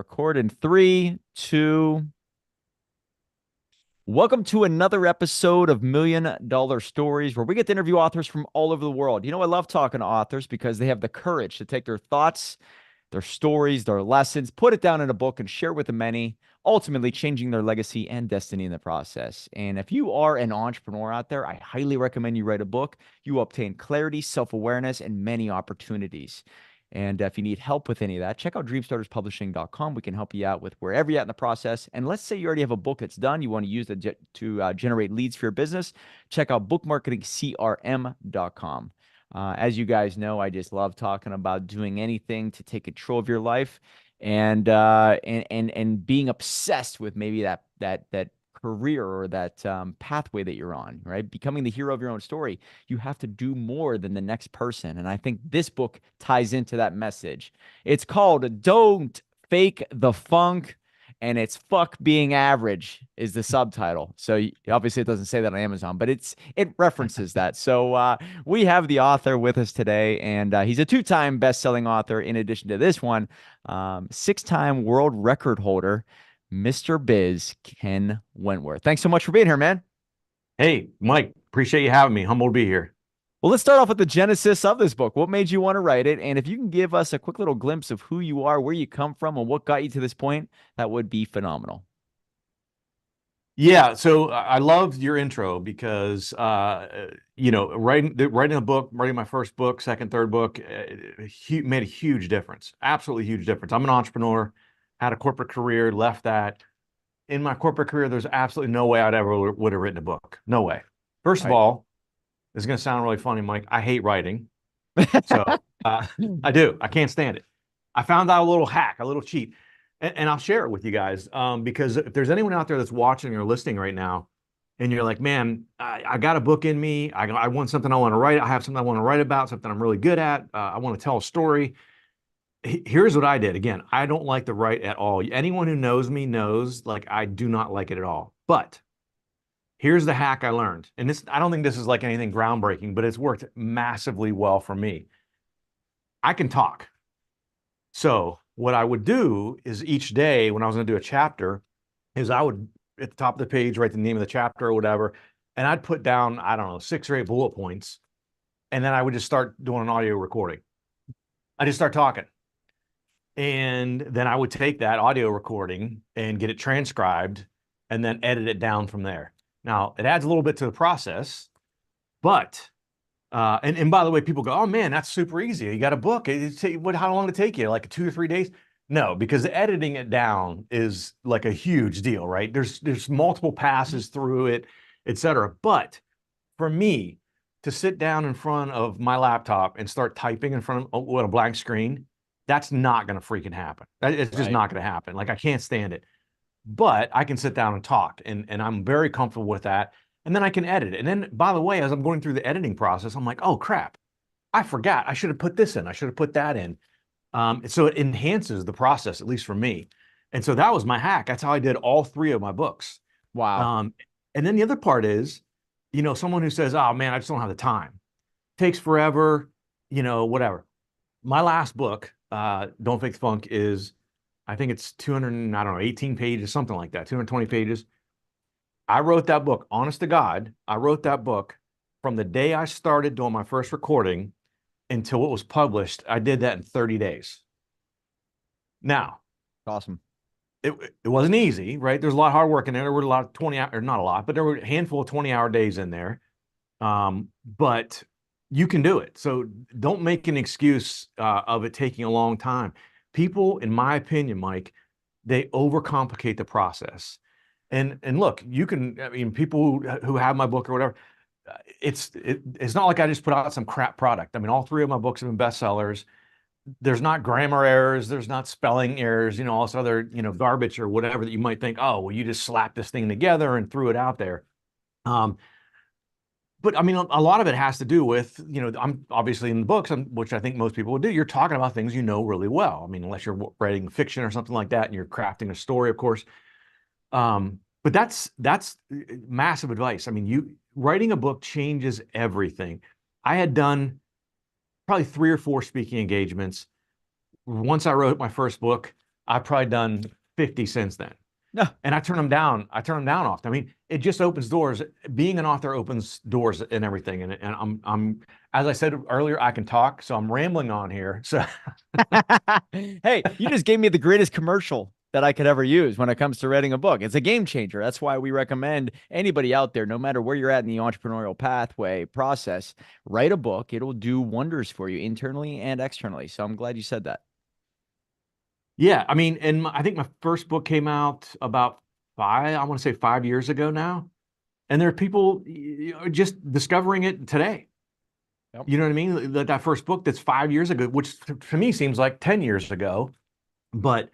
Record in three, two. Welcome to another episode of $1 Million Stories, where we get to interview authors from all over the world. I love talking to authors because they have the courage to take their thoughts, their stories, their lessons, put it down in a book and share with the many, ultimately changing their legacy and destiny in the process. And if you are an entrepreneur out there, I highly recommend you write a book. You will obtain clarity, self-awareness, and many opportunities. And if you need help with any of that, check out dreamstarterspublishing.com. We can help you out with wherever you're at in the process. And let's say you already have a book that's done, you want to use it to generate leads for your business. Check out bookmarketingcrm.com. As you guys know, I just love talking about doing anything to take control of your life and being obsessed with maybe that career or that pathway that you're on, right? Becoming the hero of your own story. You have to do more than the next person. And I think this book ties into that message. It's called Don't Fake the Funk, and it's Fuck Being Average is the subtitle. So obviously it doesn't say that on Amazon, but it references that. So we have the author with us today, and he's a two-time best-selling author. In addition to this one, six-time world record holder, Mr. Biz Ken Wentworth. Thanks so much for being here, man. Hey, Mike, appreciate you having me. Humbled to be here. Well, let's start off with the genesis of this book. What made you want to write it? And if you can give us a quick little glimpse of who you are, where you come from, and what got you to this point, that would be phenomenal. Yeah, so I loved your intro because, writing a book, writing my first book, second, third book, made a huge difference. Absolutely huge difference. I'm an entrepreneur, had a corporate career, left that. In my corporate career, there's absolutely no way I'd ever would have written a book. No way. First of all, this is going to sound really funny, Mike. I hate writing. So I do. I can't stand it. I found out a little hack, a little cheat, and I'll share it with you guys because if there's anyone out there that's watching or listening right now, and you're like, man, I got a book in me. I want something I want to write. I have something I want to write about, something I'm really good at. I want to tell a story. Here's what I did. Again, I don't like to write at all. Anyone who knows me knows, like, I do not like it at all. But here's the hack I learned. And this, I don't think this is like anything groundbreaking, but it's worked massively well for me. I can talk. So what I would do is each day when I was going to do a chapter is I would, at the top of the page, write the name of the chapter or whatever. And I'd put down, I don't know, 6 or 8 bullet points. And then I would just start doing an audio recording. I just start talking. And then I would take that audio recording and get it transcribed and then edit it down from there. Now, it adds a little bit to the process, but, and by the way, people go, oh man, that's super easy. You got a book. How long did it take you? Like 2 or 3 days? No, because editing it down is like a huge deal, right? There's multiple passes through it, et cetera. But for me to sit down in front of my laptop and start typing in front of a blank screen, that's not going to freaking happen. It's just not going to happen. Like, I can't stand it. But I can sit down and talk, and I'm very comfortable with that. And then I can edit it. And then, by the way, as I'm going through the editing process, I'm like, oh, crap, I forgot. I should have put this in. I should have put that in. So it enhances the process, at least for me. And so that was my hack. That's how I did all 3 of my books. Wow. And then the other part is, someone who says, oh, man, I just don't have the time. Takes forever, whatever. My last book, Don't Fake the Funk, is, I think it's 18 pages, something like that, 220 pages. I wrote that book, honest to God, I wrote that book from the day I started doing my first recording until it was published. I did that in 30 days. Now, Awesome. It wasn't easy, right? There's a lot of hard work in there. There were a lot of 20 hour, or not a lot, but there were a handful of 20-hour days in there. But you can do it. So don't make an excuse of it taking a long time. People, in my opinion, Mike, they overcomplicate the process. And look, you can, I mean, people who have my book or whatever, it's not like I just put out some crap product. I mean, all 3 of my books have been bestsellers. There's not grammar errors. There's not spelling errors, all this other, garbage or whatever that you might think, oh, well, you just slapped this thing together and threw it out there. But I mean, a lot of it has to do with, I'm obviously in the books, which I think most people would do. You're talking about things you know really well. I mean, unless you're writing fiction or something like that and you're crafting a story, of course. But that's massive advice. I mean, writing a book changes everything. I had done probably 3 or 4 speaking engagements. Once I wrote my first book, I've probably done 50 since then. No. And I turn them down. I turn them down often. I mean, it just opens doors. Being an author opens doors and everything. And as I said earlier, I can talk, so I'm rambling on here. So Hey, you just gave me the greatest commercial that I could ever use when it comes to writing a book. It's a game changer. That's why we recommend anybody out there, no matter where you're at in the entrepreneurial pathway process, write a book. It'll do wonders for you internally and externally. So I'm glad you said that. yeah, I mean, and I think my first book came out about I want to say 5 years ago now. And there are people just discovering it today. Yep. You know what I mean? That first book that's 5 years ago, which to me seems like 10 years ago, but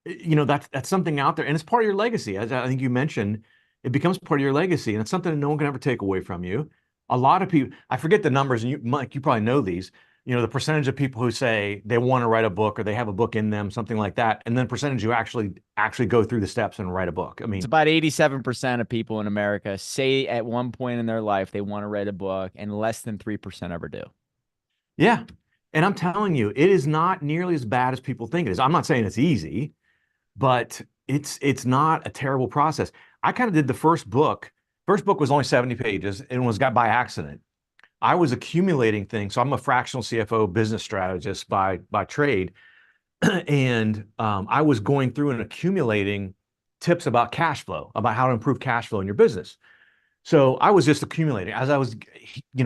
that's something out there, and it's part of your legacy. As I think you mentioned, it becomes part of your legacy, and it's something that no one can ever take away from you. A lot of people, I forget the numbers, and Mike, you probably know these. The percentage of people who say they want to write a book or they have a book in them, something like that, and then percentage who actually go through the steps and write a book. I It's mean, about 87% of people in America say at one point in their life they want to write a book, and less than 3% ever do. yeah. And I'm telling you, it is not nearly as bad as people think it is. I'm not saying it's easy, but it's not a terrible process. I kind of did the first book. First book was only 70 pages and was got by accident. I was accumulating things. So I'm a fractional CFO business strategist by trade. And I was going through and accumulating tips about cash flow, about how to improve cash flow in your business. So I was just accumulating as I was,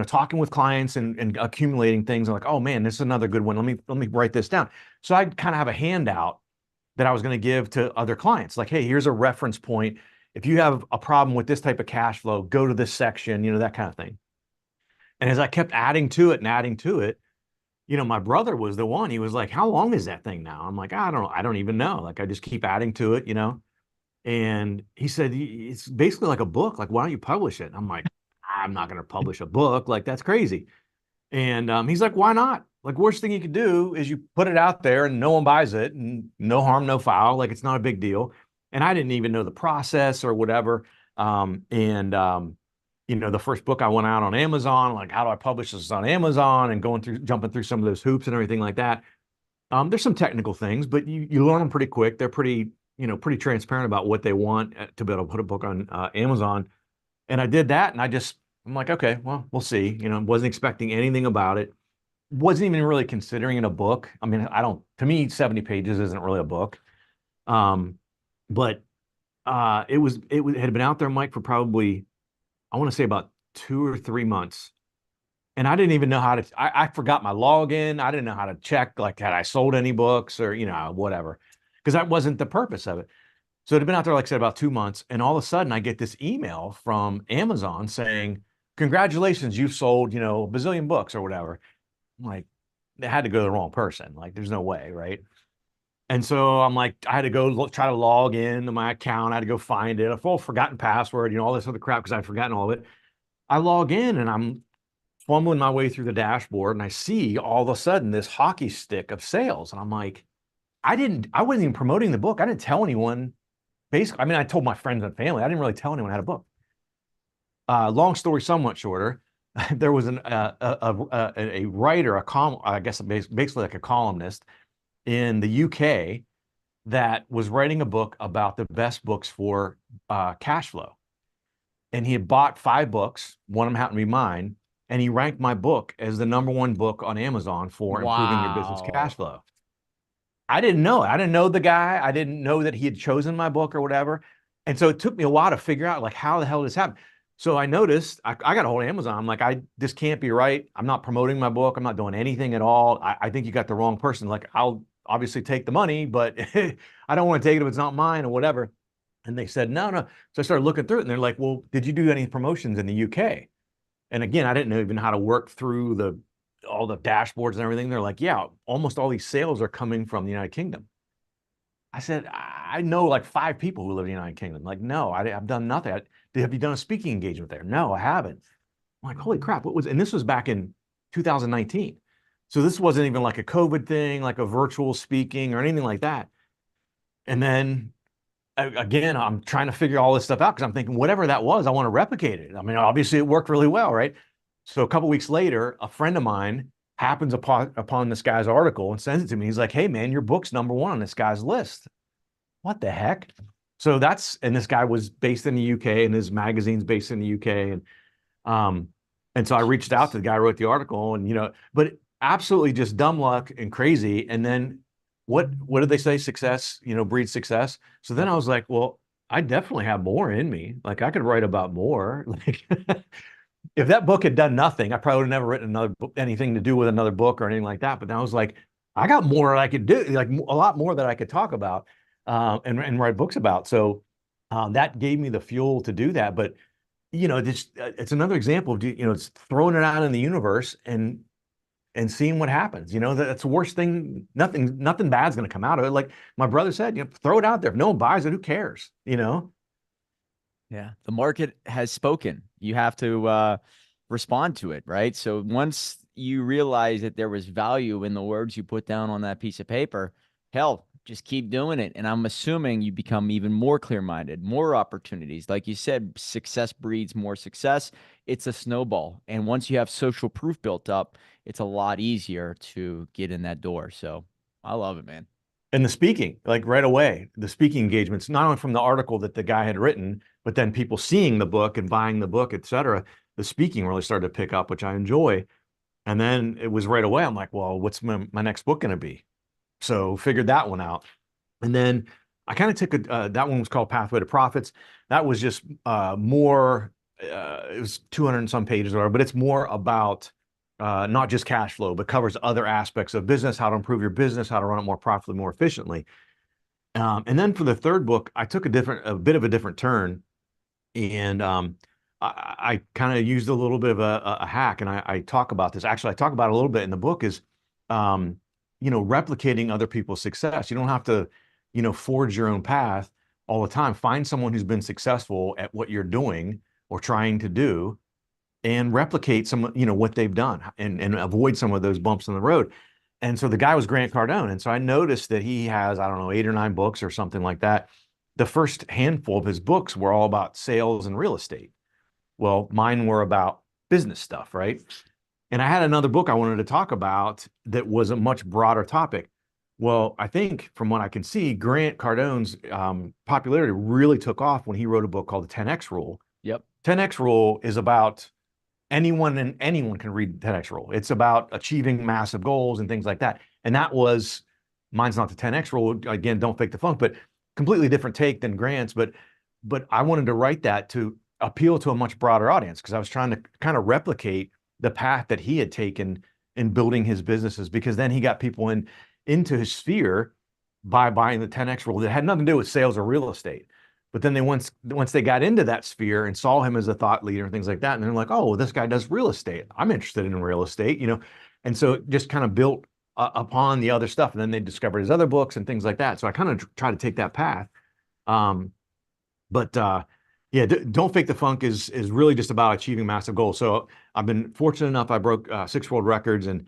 talking with clients and accumulating things. I'm like, oh man, this is another good one. Let me write this down. So I kind of have a handout that I was going to give to other clients. Like, hey, here's a reference point. If you have a problem with this type of cash flow, go to this section, that kind of thing. And as I kept adding to it and adding to it, my brother was the one. He was like, how long is that thing now? I'm like, I don't know. I don't even know. Like, I just keep adding to it, And he said, it's basically like a book. Like, why don't you publish it? I'm like, I'm not going to publish a book. Like, that's crazy. And he's like, why not? Like, worst thing you could do is you put it out there and no one buys it, and no harm, no foul. Like, it's not a big deal. And I didn't even know the process or whatever. The first book I went out on Amazon, like, how do I publish this on Amazon, and jumping through some of those hoops and everything like that. There's some technical things, but you learn them pretty quick. They're pretty transparent about what they want to be able to put a book on Amazon. And I did that, and I'm like, okay, well, we'll see. Wasn't expecting anything about it. Wasn't even really considering it a book. I mean, to me, 70 pages isn't really a book. But it had been out there, Mike, for probably, I want to say about 2 or 3 months. And I didn't even know how to, I forgot my login. I didn't know how to check, like, had I sold any books or, whatever, because that wasn't the purpose of it. So it had been out there, like I said, about 2 months. And all of a sudden I get this email from Amazon saying, congratulations, you've sold, a bazillion books or whatever. I'm like, they had to go to the wrong person. Like, there's no way, right? And so I'm like, I had to go try to log in to my account. I had to go find it. A full forgotten password, all this other crap, because I'd forgotten all of it. I log in and I'm fumbling my way through the dashboard, and I see all of a sudden this hockey stick of sales. And I'm like, I wasn't even promoting the book. I didn't tell anyone. Basically, I mean, I told my friends and family. I didn't really tell anyone I had a book. Long story somewhat shorter, there was a writer, I guess basically like a columnist in the UK that was writing a book about the best books for cash flow. And he had bought 5 books. One of them happened to be mine. And he ranked my book as the #1 book on Amazon for improving your business cash Wow. flow. I didn't know. I didn't know the guy. I didn't know that he had chosen my book or whatever. And so it took me a while to figure out, like, how the hell this happened. So I noticed, I got a hold of Amazon. I'm like, this can't be right. I'm not promoting my book. I'm not doing anything at all. I think you got the wrong person. Like, I'll obviously take the money, but I don't want to take it if it's not mine or whatever. And they said, no, no. So I started looking through it, and they're like, well, did you do any promotions in the UK? And again, I didn't know even how to work through all the dashboards and everything. They're like, yeah, almost all these sales are coming from the United Kingdom. I said, I know like 5 people who live in the United Kingdom. Like, no, I've done nothing. Have you done a speaking engagement there? No, I haven't. I'm like, holy crap, and this was back in 2019. So this wasn't even like a COVID thing, like a virtual speaking or anything like that. And then again, I'm trying to figure all this stuff out, because I'm thinking, whatever that was, I want to replicate it. I mean, obviously it worked really well, right? So a couple weeks later, a friend of mine happens upon this guy's article and sends it to me. He's like, "Hey man, your book's #1 on this guy's list." What the heck? So and this guy was based in the UK, and his magazine's based in the UK. Um, and so I reached out to the guy who wrote the article, and but absolutely just dumb luck and crazy. And then what did they say? Success, breeds success. So then Yep. I was like, well, I definitely have more in me. Like I could write about more. Like if that book had done nothing, I probably would have never written another book, anything to do with another book or anything like that. But then I was like, I got more I could do, like a lot more that I could talk about, and write books about. So that gave me the fuel to do that. But this it's another example of it's throwing it out in the universe and seeing what happens. That's the worst thing. Nothing bad's going to come out of it. Like my brother said, throw it out there. If no one buys it, who cares? Yeah. The market has spoken. You have to respond to it, right? So once you realize that there was value in the words you put down on that piece of paper, hell, just keep doing it. And I'm assuming you become even more clear-minded, more opportunities. Like you said, success breeds more success. It's a snowball. And once you have social proof built up, it's a lot easier to get in that door. So I love it, man. And the speaking, like right away, the speaking engagements, not only from the article that the guy had written, but then people seeing the book and buying the book, et cetera, the speaking really started to pick up, which I enjoy. And then it was right away. I'm like, well, what's my next book going to be? So figured that one out. And then I kind of took that one was called Pathway to Profits. That was just more, it was 200 and some pages or whatever, but it's more about not just cash flow, but covers other aspects of business, how to improve your business, how to run it more profitably, more efficiently. And then for the third book, I took a bit of a different turn, and I kind of used a little bit of a hack, and I talk about this. Actually, I talk about it a little bit in the book. Is replicating other people's success. You don't have to, forge your own path all the time. Find someone who's been successful at what you're doing or trying to do, and replicate what they've done, and avoid some of those bumps in the road. And so the guy was Grant Cardone. And so I noticed that he has, I don't know, 8 or 9 books or something like that. The first handful of his books were all about sales and real estate. Well, mine were about business stuff, right? And I had another book I wanted to talk about that was a much broader topic. Well, I think from what I can see, Grant Cardone's popularity really took off when he wrote a book called The 10X Rule. Yep. 10X Rule is about anyone can read the 10X Rule. It's about achieving massive goals and things like that. And mine's not the 10X Rule. Again, don't fake the funk, but completely different take than Grant's. But I wanted to write that to appeal to a much broader audience, because I was trying to kind of replicate the path that he had taken in building his businesses, because then he got people into his sphere by buying the 10X Rule that had nothing to do with sales or real estate. But then once they got into that sphere and saw him as a thought leader and things like that, and they're like, oh, well, this guy does real estate. I'm interested in real estate, And so it just kind of built upon the other stuff. And then they discovered his other books and things like that. So I kind of try to take that path. But yeah, Don't Fake the Funk is really just about achieving massive goals. So I've been fortunate enough. I broke 6 world records and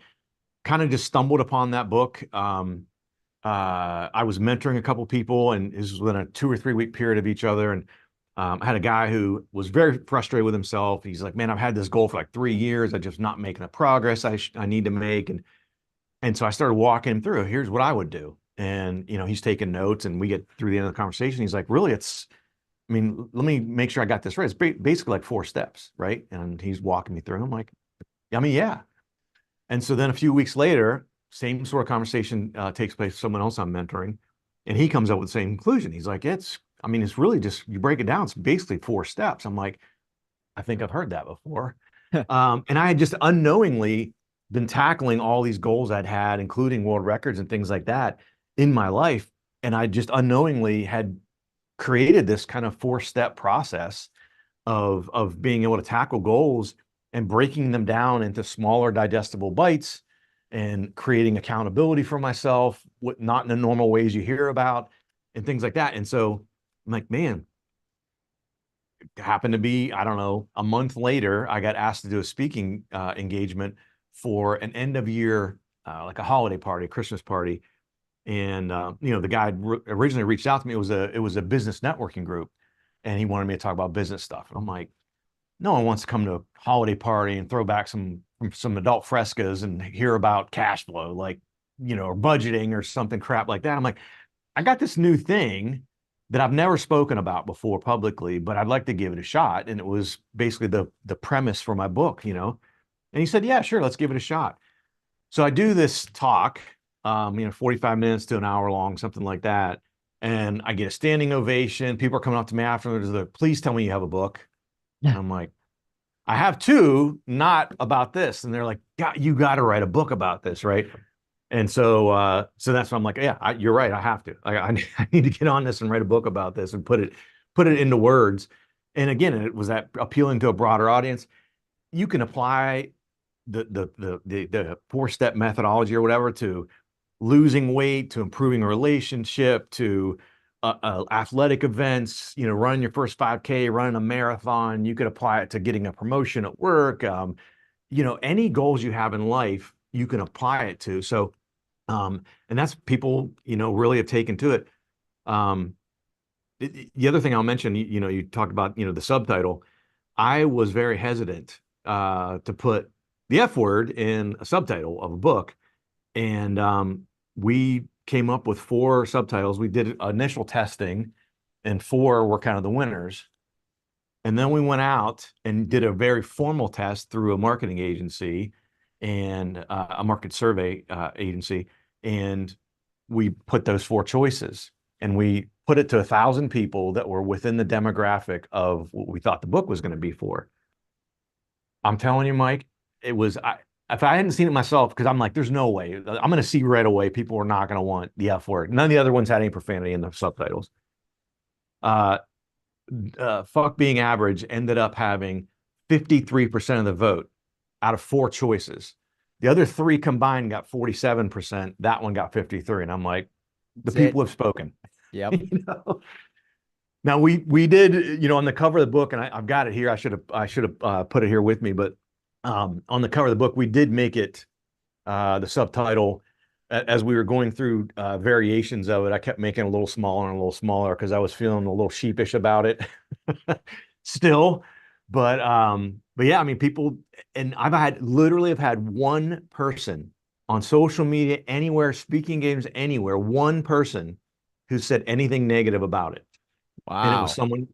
kind of just stumbled upon that book. I was mentoring a couple people, and this was within a 2 or 3 week period of each other. And I had a guy who was very frustrated with himself. He's like, man, I've had this goal for like 3 years. I'm just not making the progress I need to make. And so I started walking him through, here's what I would do. And, he's taking notes, and we get through the end of the conversation. He's like, really, let me make sure I got this right. It's basically like 4 steps, right? And he's walking me through. I'm like, yeah. And so then a few weeks later, same sort of conversation takes place with someone else I'm mentoring, and he comes up with the same conclusion. He's like, it's really just, you break it down, it's basically 4 steps. I'm like, I think I've heard that before. And I had just unknowingly been tackling all these goals I'd had, including world records and things like that in my life. And I just unknowingly had created this kind of 4-step process of being able to tackle goals and breaking them down into smaller digestible bites, and creating accountability for myself, not in the normal ways you hear about, and things like that. And so I'm like, man, it happened to be, I don't know, a month later, I got asked to do a speaking engagement for an end of year, like a holiday party, a Christmas party. And, the guy originally reached out to me. It was a business networking group, and he wanted me to talk about business stuff. And I'm like, no one wants to come to a holiday party and throw back some from some adult frescas and hear about cash flow, like, or budgeting or something crap like that. I'm like, I got this new thing that I've never spoken about before publicly, but I'd like to give it a shot. And it was basically the premise for my book, And he said, yeah, sure, let's give it a shot. So I do this talk, 45 minutes to an hour long, something like that. And I get a standing ovation. People are coming up to me afterwards. They're like, please tell me you have a book. And I'm like, I have two, not about this. And they're like, God, you got to write a book about this, right? And so that's why I'm like, yeah, you're right. I have to. I need to get on this and write a book about this and put it into words. And again, it was that appealing to a broader audience. You can apply the 4-step methodology or whatever to losing weight, to improving a relationship, to athletic events, running your first 5K, running a marathon. You could apply it to getting a promotion at work. Any goals you have in life, you can apply it to. So, and that's people, really have taken to it. The other thing I'll mention, you talked about, the subtitle. I was very hesitant to put the F word in a subtitle of a book. And we came up with 4 subtitles. We did initial testing, and 4 were kind of the winners. And then we went out and did a very formal test through a marketing agency and a market survey agency. And we put those 4 choices, and we put it to 1,000 people that were within the demographic of what we thought the book was going to be for. I'm telling you, Mike, if I hadn't seen it myself, because I'm like, there's no way. I'm going to see right away people are not going to want the F word. None of the other ones had any profanity in the subtitles. Fuck Being Average ended up having 53% of the vote out of 4 choices. The other 3 combined got 47%. That one got 53. And I'm like, the That's it. people have spoken. Yep. Now we did, on the cover of the book, and I've got it here. I should have put it here with me, but on the cover of the book, we did make it the subtitle. As we were going through variations of it, I kept making it a little smaller and a little smaller because I was feeling a little sheepish about it still. But yeah, I mean, people, and literally have had one person on social media, anywhere, speaking games, anywhere, one person who said anything negative about it. And it was Wow. someone,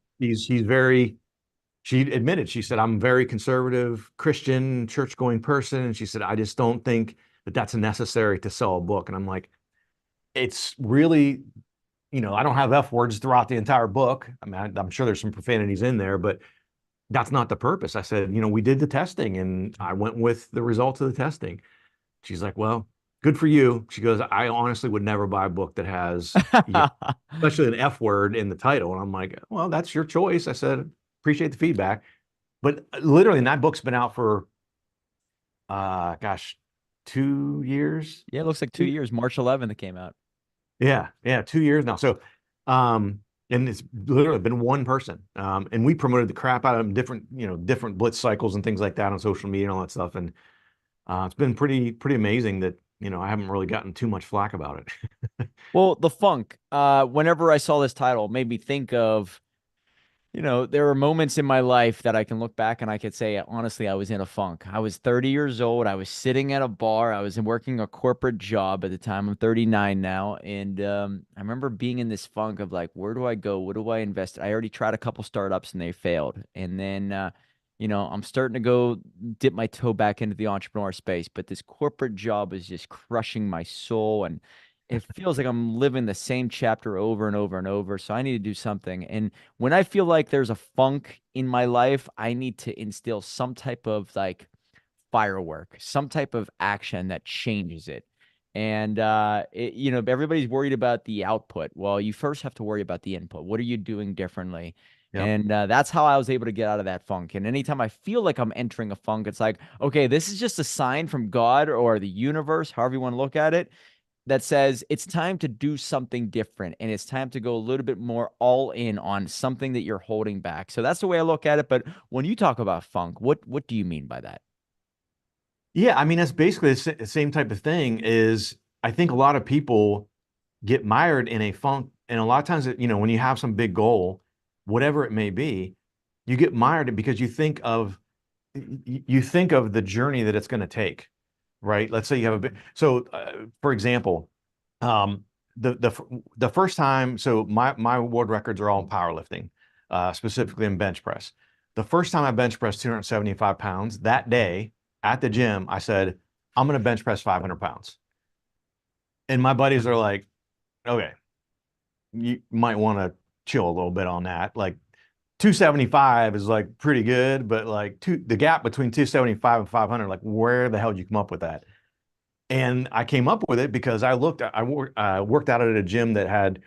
she admitted, she said, I'm a very conservative, Christian, church-going person. And she said, I just don't think that that's necessary to sell a book. And I'm like, it's really, I don't have F words throughout the entire book. I mean, I'm sure there's some profanities in there, but that's not the purpose. I said, we did the testing and I went with the results of the testing. She's like, well, good for you. She goes, I honestly would never buy a book that has, especially an F word in the title. And I'm like, well, that's your choice. I said, appreciate the feedback. But literally, and that book's been out for, gosh, 2 years. Yeah, it looks like 2 years. March 11th it came out. Yeah, 2 years now. So, and it's literally been one person. And we promoted the crap out of them, different blitz cycles and things like that on social media and all that stuff. And it's been pretty amazing that, I haven't really gotten too much flack about it. Well, the funk, whenever I saw this title, made me think of, there were moments in my life that I can look back and I could say, honestly, I was in a funk. I was 30 years old. I was sitting at a bar. I was working a corporate job at the time. I'm 39 now. And I remember being in this funk of like, where do I go? What do I invest? I already tried a couple startups and they failed. And then, I'm starting to go dip my toe back into the entrepreneur space, but this corporate job is just crushing my soul. And it feels like I'm living the same chapter over and over and over. So I need to do something. And when I feel like there's a funk in my life, I need to instill some type of like firework, some type of action that changes it. And everybody's worried about the output. Well, you first have to worry about the input. What are you doing differently? Yep. And that's how I was able to get out of that funk. And anytime I feel like I'm entering a funk, it's like, okay, this is just a sign from God or the universe, however you want to look at it, that says it's time to do something different and it's time to go a little bit more all in on something that you're holding back. So that's the way I look at it. But when you talk about funk, what do you mean by that? Yeah, I mean, that's basically the same type of thing. Is I think a lot of people get mired in a funk, and a lot of times, when you have some big goal, whatever it may be, you get mired because you think of you think of the journey that it's going to take, right? Let's say you have a bit. So, for example, um, the first time, so my world records are all in powerlifting, specifically in bench press. The first time I bench pressed 275 pounds, that day at the gym, I said, I'm going to bench press 500 pounds. And my buddies are like, okay, you might want to chill a little bit on that. Like 275 is like pretty good, but like the gap between 275 and 500, like where the hell did you come up with that? And I came up with it because I worked out at a gym that had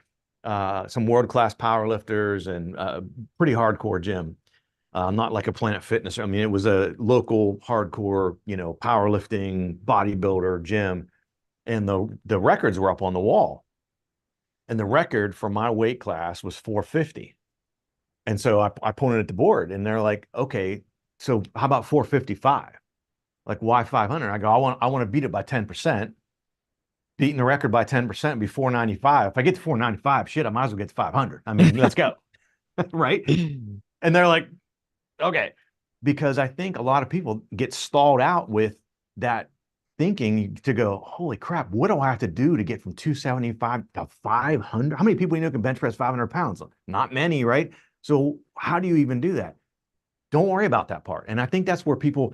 some world-class power lifters and pretty hardcore gym. Not like a Planet Fitness. I mean, it was a local hardcore, powerlifting bodybuilder gym, and the records were up on the wall. And the record for my weight class was 450. And so I pointed at the board, and they're like, okay, so how about 455? Like, why 500? I go, I want to beat it by 10%. Beating the record by 10% be 495. If I get to 495, shit, I might as well get to 500. I mean, let's go. Right? And they're like, okay. Because I think a lot of people get stalled out with that thinking to go, holy crap, what do I have to do to get from 275 to 500? How many people you know can bench press 500 pounds? Not many, right? So how do you even do that? Don't worry about that part. And I think that's where people,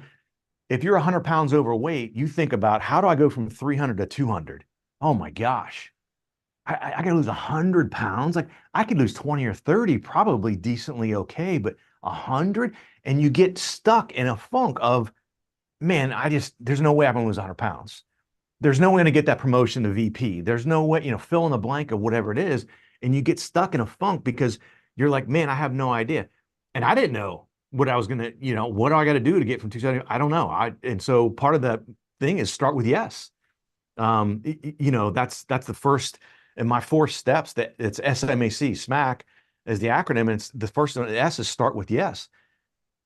if you're 100 pounds overweight, you think about, how do I go from 300 to 200? Oh my gosh. I got to lose 100 pounds. Like, I could lose 20 or 30, probably decently okay, but 100, and you get stuck in a funk of, man, there's no way I'm going to lose 100 pounds. There's no way to get that promotion to VP. There's no way, fill in the blank of whatever it is. And you get stuck in a funk because you're like, man, I have no idea. And I didn't know what I was going to, what do I got to do to get from 270? I don't know. And so part of that thing is start with yes. That's the first, and my 4 steps, that it's SMAC, SMAC is the acronym. And it's the first one, S is start with yes.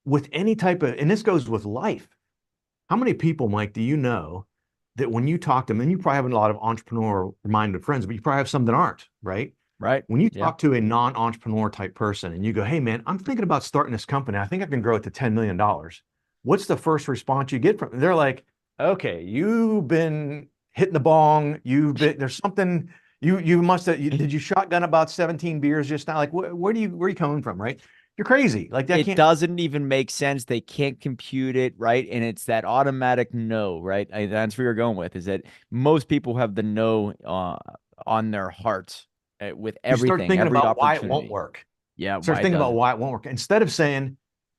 With any type of, and this goes with life. How many people, Mike, do you know that when you talk to them, and you probably have a lot of entrepreneur-minded friends, but you probably have some that aren't, right? Right. When you Yeah. talk to a non-entrepreneur type person and you go, hey, man, I'm thinking about starting this company. I think I can grow it to $10 million. What's the first response you get from them? They're like, okay, you've been hitting the bong. There's something, you must have, did you shotgun about 17 beers just now? Like, where are you coming from, right? You're crazy. Like, that It can't. doesn't even make sense. They can't compute it, right? And it's that automatic no, right? That's where you're going with, is that most people have the no on their hearts with You start everything, thinking every about why it won't opportunity. work. Yeah, Start why it thinking about doesn't. why it won't work. Instead of saying,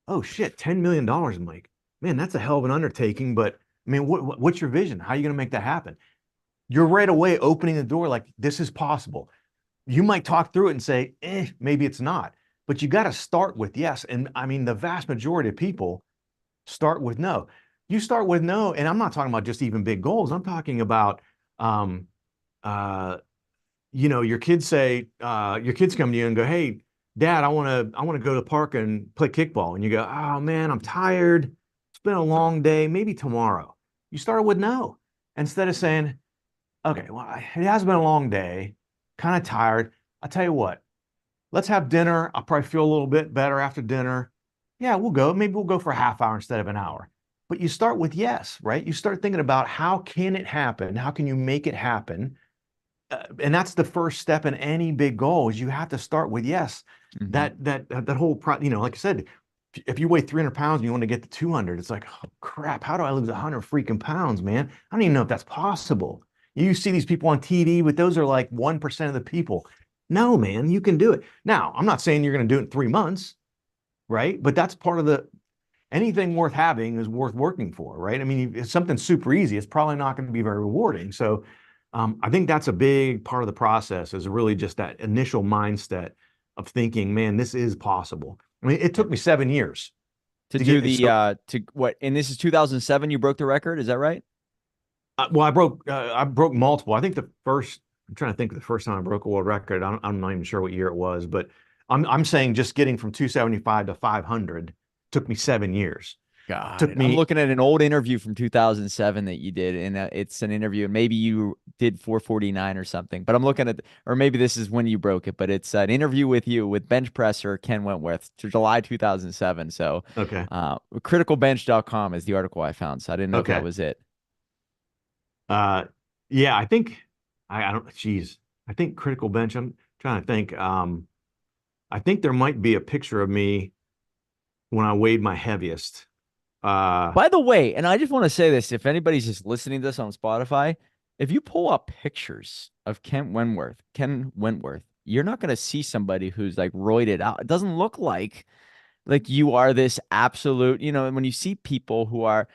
oh shit, $10 million. I'm like, man, that's a hell of an undertaking. But I mean, what's your vision? How are you going to make that happen? You're right away opening the door like, this is possible. You might talk through it and say, maybe it's not. But you got to start with yes. And I mean, the vast majority of people start with no. You start with no, and I'm not talking about just even big goals. I'm talking about, um, uh, your kids your kids come to you and go, hey, Dad, I want to go to the park and play kickball. And you go, oh man, I'm tired. It's been a long day. Maybe tomorrow. You start with no instead of saying, okay, well, it has been a long day, kind of tired. I'll tell you what, let's have dinner. I'll probably feel a little bit better after dinner. Yeah, we'll go. Maybe we'll go for a half hour instead of an hour. But you start with yes, right? You start thinking about, how can it happen? How can you make it happen? And that's the first step in any big goal, is you have to start with yes. Mhm. That whole like I said, if you weigh 300 pounds and you want to get to 200, it's like, oh crap, how do I lose 100 freaking pounds, man? I don't even know if that's possible. You see these people on TV, but those are like 1% of the people. No, man, you can do it. Now, I'm not saying you're going to do it in 3 months, right? But that's part of anything worth having is worth working for, right? I mean, if it's something super easy, it's probably not going to be very rewarding. So I think that's a big part of the process, is really just that initial mindset of thinking, man, this is possible. I mean, it Yeah. took me 7 years To to do get it. the So, to what? And this is 2007. You broke the record. Is that right? well, I broke multiple. I think I'm trying to think of the first time I broke a world record. I'm not even sure what year it was, but I'm saying just getting from 275 to 500 took me 7 years. God, Took and I'm me, looking at an old interview from 2007 that you did, and it's an interview, and maybe you did 449 or something. But I'm looking at, or maybe this is when you broke it, but it's an interview with you with bench presser Ken Wentworth to July 2007. So, okay, criticalbench.com is the article I found. So I didn't know if that okay. was it. Uh, yeah, I think I don't, geez, I think Critical Bench. I'm trying to think. I think there might be a picture of me when I weighed my heaviest. Uh, By the way, and I just want to say this, if anybody's just listening to this on Spotify, if you pull up pictures of Ken Wentworth, you're not going to see somebody who's like roided out. It doesn't look like you are this absolute, when you see people who are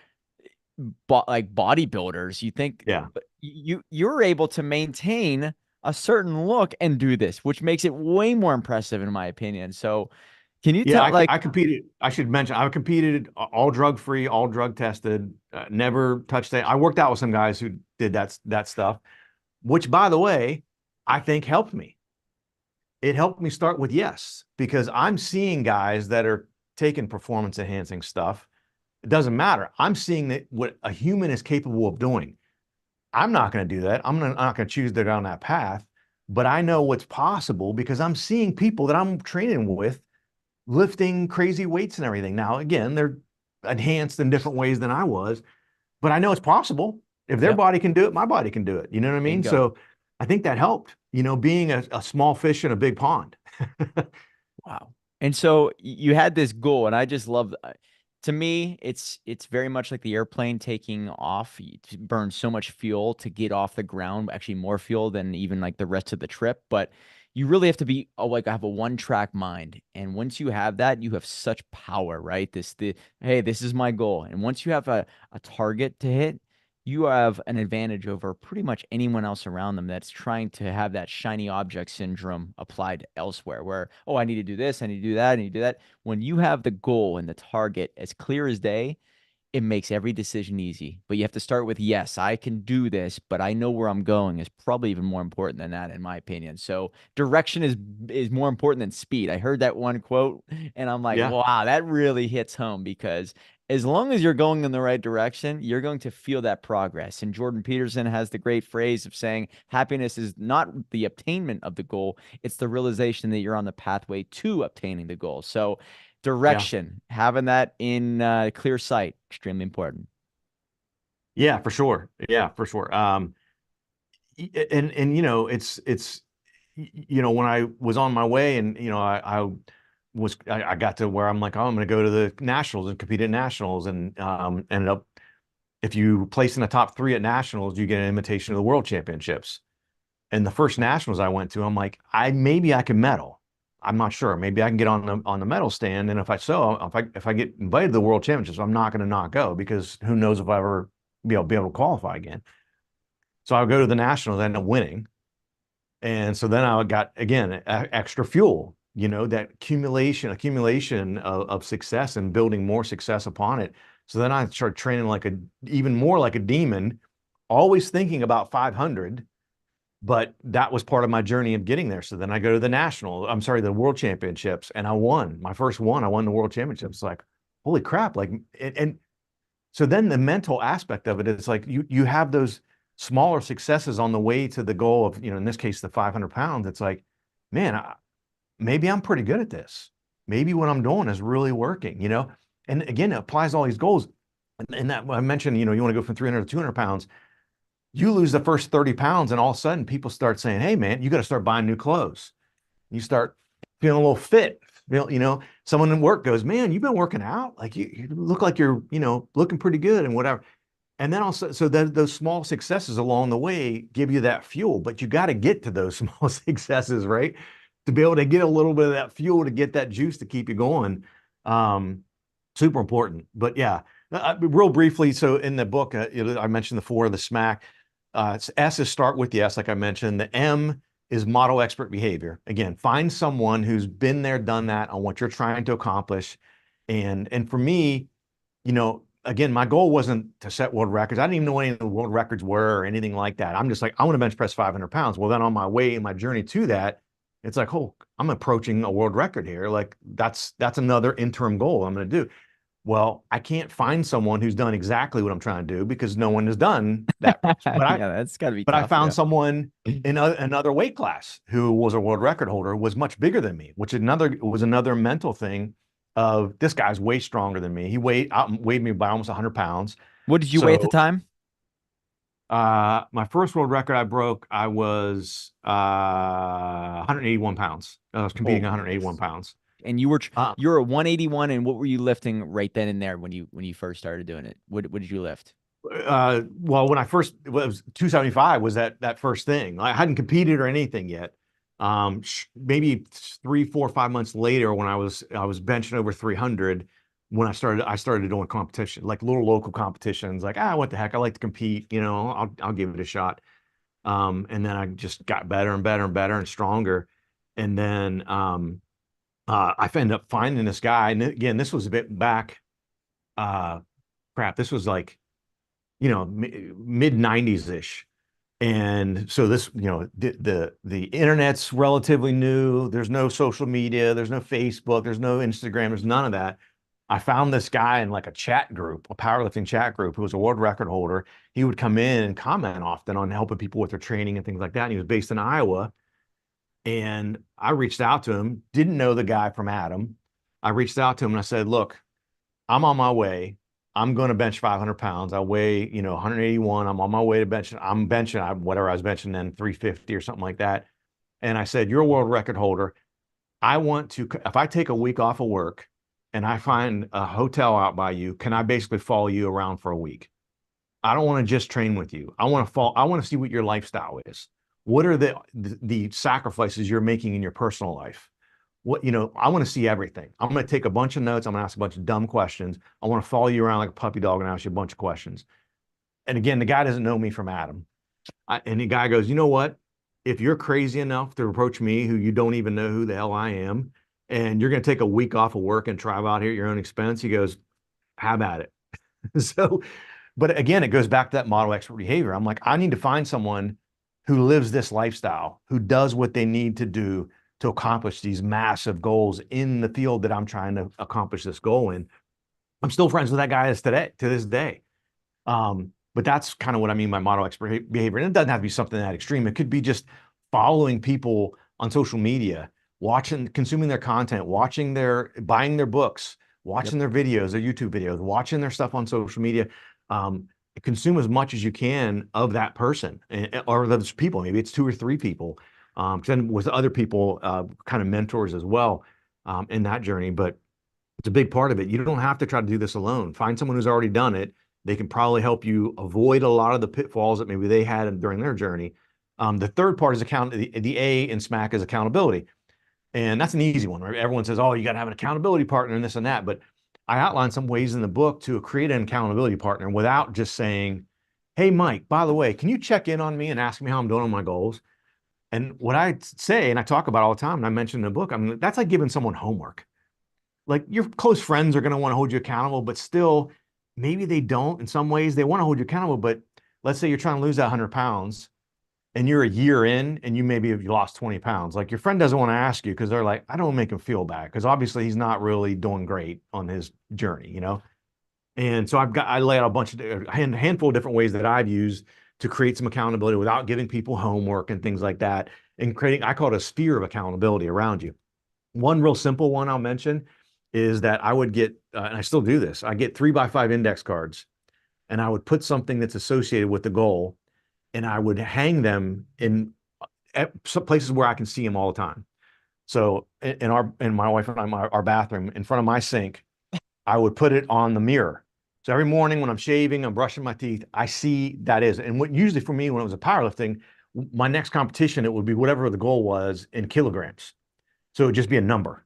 like bodybuilders, you think yeah, you're able to maintain a certain look and do this, which makes it way more impressive in my opinion. So, can you yeah. tell I like competed. I should mention I competed all drug free, all drug tested. Never touched it. I worked out with some guys who did that stuff, which by the way, I think helped me. It helped me start with yes because I'm seeing guys that are taking performance enhancing stuff. It doesn't matter. I'm seeing that what a human is capable of doing. I'm not going to do that. not going to choose to go down that path, but I know what's possible because I'm seeing people that I'm training with lifting crazy weights and everything. Now, again, they're enhanced in different ways than I was, but I know it's possible. If their yep, body can do it, my body can do it. You know what I mean? bingo. So I think that helped, being a small fish in a big pond. Wow. And so you had this goal, and I just love. To me, it's very much like the airplane taking off. You burn so much fuel to get off the ground, actually more fuel than even like the rest of the trip. But you really have to be like have a one track mind, and once you have that, you have such power, right? Hey, this is my goal, and once you have a target to hit, you have an advantage over pretty much anyone else around them that's trying to have that shiny object syndrome applied elsewhere, where, oh, I need to do this, I need to do that, I need to do that. When you have the goal and the target as clear as day, it makes every decision easy. But you have to start with, yes, I can do this, but I know where I'm going is probably even more important than that, in my opinion. So direction is more important than speed. I heard that one quote and I'm like, Yeah. wow, that really hits home because as long as you're going in the right direction, you're going to feel that progress. And Jordan Peterson has the great phrase of saying happiness is not the obtainment of the goal, it's the realization that you're on the pathway to obtaining the goal. So Yeah. direction, having that in clear sight, extremely important. Yeah, for sure. Yeah, for sure. And when I was on my way and I got to where I'm like, oh, I'm going to go to the nationals and compete at nationals, and ended up, if you place in the top three at nationals, you get an invitation to the world championships. And the first nationals I went to, I'm like, maybe I can medal. I'm not sure. Maybe I can get on the medal stand. And if I get invited to the world championships, I'm not going to not go because who knows if I ever be able to qualify again. So I'll go to the nationals, end up winning. And so then I got, again, extra fuel, that accumulation of success and building more success upon it. So then I started training even more like a demon, always thinking about 500, but that was part of my journey of getting there. So then I go to the world championships, and I won my first one. I won the world championships. Like, holy crap. Like, and so then the mental aspect of it is like you have those smaller successes on the way to the goal of, in this case, the 500 pounds. It's like, man, maybe I'm pretty good at this. Maybe what I'm doing is really working. And again, it applies to all these goals. And that I mentioned, you want to go from 300 to 200 pounds. You lose the first 30 pounds, and all of a sudden people start saying, hey, man, you got to start buying new clothes. You start feeling a little fit. Someone in work goes, man, you've been working out. Like you look like you're, looking pretty good and whatever. And then also, so that those small successes along the way give you that fuel, but you got to get to those small successes, right? To be able to get a little bit of that fuel to get that juice to keep you going. Um, Super important. But yeah, real briefly. So in the book, I mentioned the four, the SMAC. S is start with the S, like I mentioned. The M is model expert behavior. Again, find someone who's been there, done that on what you're trying to accomplish. And for me, again, my goal wasn't to set world records. I didn't even know what any of the world records were or anything like that. I'm just like, I want to bench press 500 pounds. Well, then on my way in my journey to that, it's like, oh, I'm approaching a world record here. Like that's another interim goal I'm going to do. Well, I can't find someone who's done exactly what I'm trying to do because no one has done that much. Yeah, that's got to be But I tough. found Yeah. someone in another weight class who was a world record holder, was much bigger than me, which another mental thing of this guy's way stronger than me. He outweighed me by almost 100 pounds. What did you weigh at the So time? my first world record I broke, I was 181 pounds. I was competing Holy 181 smokes. pounds. And Uh, you were 181, and what were you lifting right then and there when you first started doing it? What did you lift? well, when I first it was 275 was that first thing. I hadn't competed or anything yet. Maybe 3, 4, 5 months later, when I was benching over 300, when I started doing competition, like little local competitions. Like, what the heck, I like to compete. I'll give it a shot. And then I just got better and better and better and stronger. And then I ended up finding this guy. And again, this was a bit back. Uh, Crap, this was like mid 90s ish. And so this, the internet's relatively new. There's no social media, there's no Facebook, there's no Instagram, there's none of that. I found this guy in like a chat group, a powerlifting chat group, who was a world record holder. He would come in and comment often on helping people with their training and things like that. And he was based in Iowa. And I reached out to him, didn't know the guy from Adam. I reached out to him and I said, look, I'm on my way. I'm going to bench 500 pounds. I weigh, 181. I'm on my way to bench. I'm benching whatever I was benching then, 350 or something like that. And I said, you're a world record holder. I want to, if I take a week off of work and I find a hotel out by you, can I basically follow you around for a week? I don't want to just train with you. I want to see what your lifestyle is. What are the sacrifices you're making in your personal life? I want to see everything. I'm going to take a bunch of notes. I'm going to ask a bunch of dumb questions. I want to follow you around like a puppy dog and ask you a bunch of questions. And again, the guy doesn't know me from Adam. And the guy goes, you know what? If you're crazy enough to approach me, who you don't even know who the hell I am, and you're going to take a week off of work and drive out here at your own expense, he goes, have at it. So, but again, it goes back to that model expert behavior. I'm like, I need to find someone who lives this lifestyle, who does what they need to do to accomplish these massive goals in the field that I'm trying to accomplish this goal in. I'm still friends with that guy to this day. But that's kind of what I mean by model expert behavior. And it doesn't have to be something that extreme. It could be just following people on social media, consuming their content, buying their books, Yep. watching their videos, their YouTube videos, watching their stuff on social media. Consume as much as you can of that person or those people. Maybe it's 2 or 3 people. Then with other people, kind of mentors as well, in that journey. But it's a big part of it. You don't have to try to do this alone. Find someone who's already done it. They can probably help you avoid a lot of the pitfalls that maybe they had during their journey. The third part is the A in SMAC is accountability. And that's an easy one, right? Everyone says, oh, you got to have an accountability partner and this and that. But I outline some ways in the book to create an accountability partner without just saying, hey, Mike, by the way, can you check in on me and ask me how I'm doing on my goals? And what I say, and I talk about all the time, and I mentioned in the book, I mean, that's like giving someone homework. Like your close friends are going to want to hold you accountable, but still, maybe they don't. In some ways, they want to hold you accountable. But let's say you're trying to lose that 100 pounds and you're a year in and you maybe have lost 20 pounds. Like your friend doesn't want to ask you because they're like, I don't make him feel bad because obviously he's not really doing great on his journey. And so I lay out a handful of different ways that I've used to create some accountability without giving people homework and things like that, and I call it a sphere of accountability around you. One real simple one I'll mention is that I would get, and I still do this, I get 3x5 index cards and I would put something that's associated with the goal and I would hang them in some places where I can see them all the time. So in my wife and I, our bathroom, in front of my sink, I would put it on the mirror. So every morning when I'm shaving, I'm brushing my teeth, I see that is. And what usually for me, when it was a powerlifting, my next competition, it would be whatever the goal was in kilograms. So it would just be a number.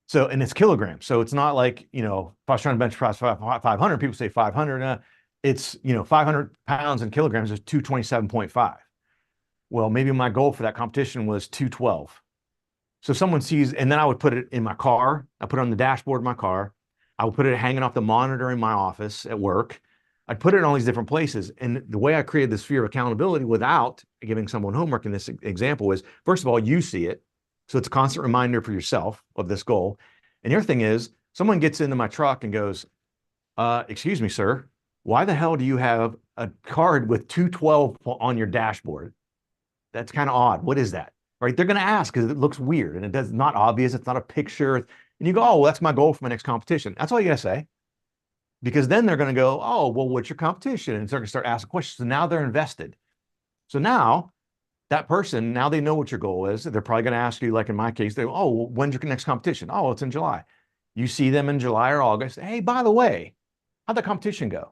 So, and it's kilograms. So it's not like, if I was trying to bench press 500, people say 500. It's, 500 pounds in kilograms is 227.5. Well, maybe my goal for that competition was 212. So someone sees, and then I would put it in my car. I put it on the dashboard of my car. I would put it hanging off the monitor in my office at work. I'd put it in all these different places. And the way I created this sphere of accountability without giving someone homework in this example is, first of all, you see it. So it's a constant reminder for yourself of this goal. And the other thing is, Someone gets into my truck and goes, excuse me, sir, why the hell do you have a card with 212 on your dashboard? That's kind of odd. What is that? Right? They're going to ask because it looks weird and it's not obvious. It's not a picture. And you go, oh, well, that's my goal for my next competition. That's all you got to say. Because then they're going to go, oh, well, what's your competition? And they're going to start asking questions. So now they're invested. So now that person, now they know what your goal is. They're probably going to ask you, like in my case, they, oh, well, when's your next competition? Oh, it's in July. You see them in July or August. Hey, by the way, how'd the competition go?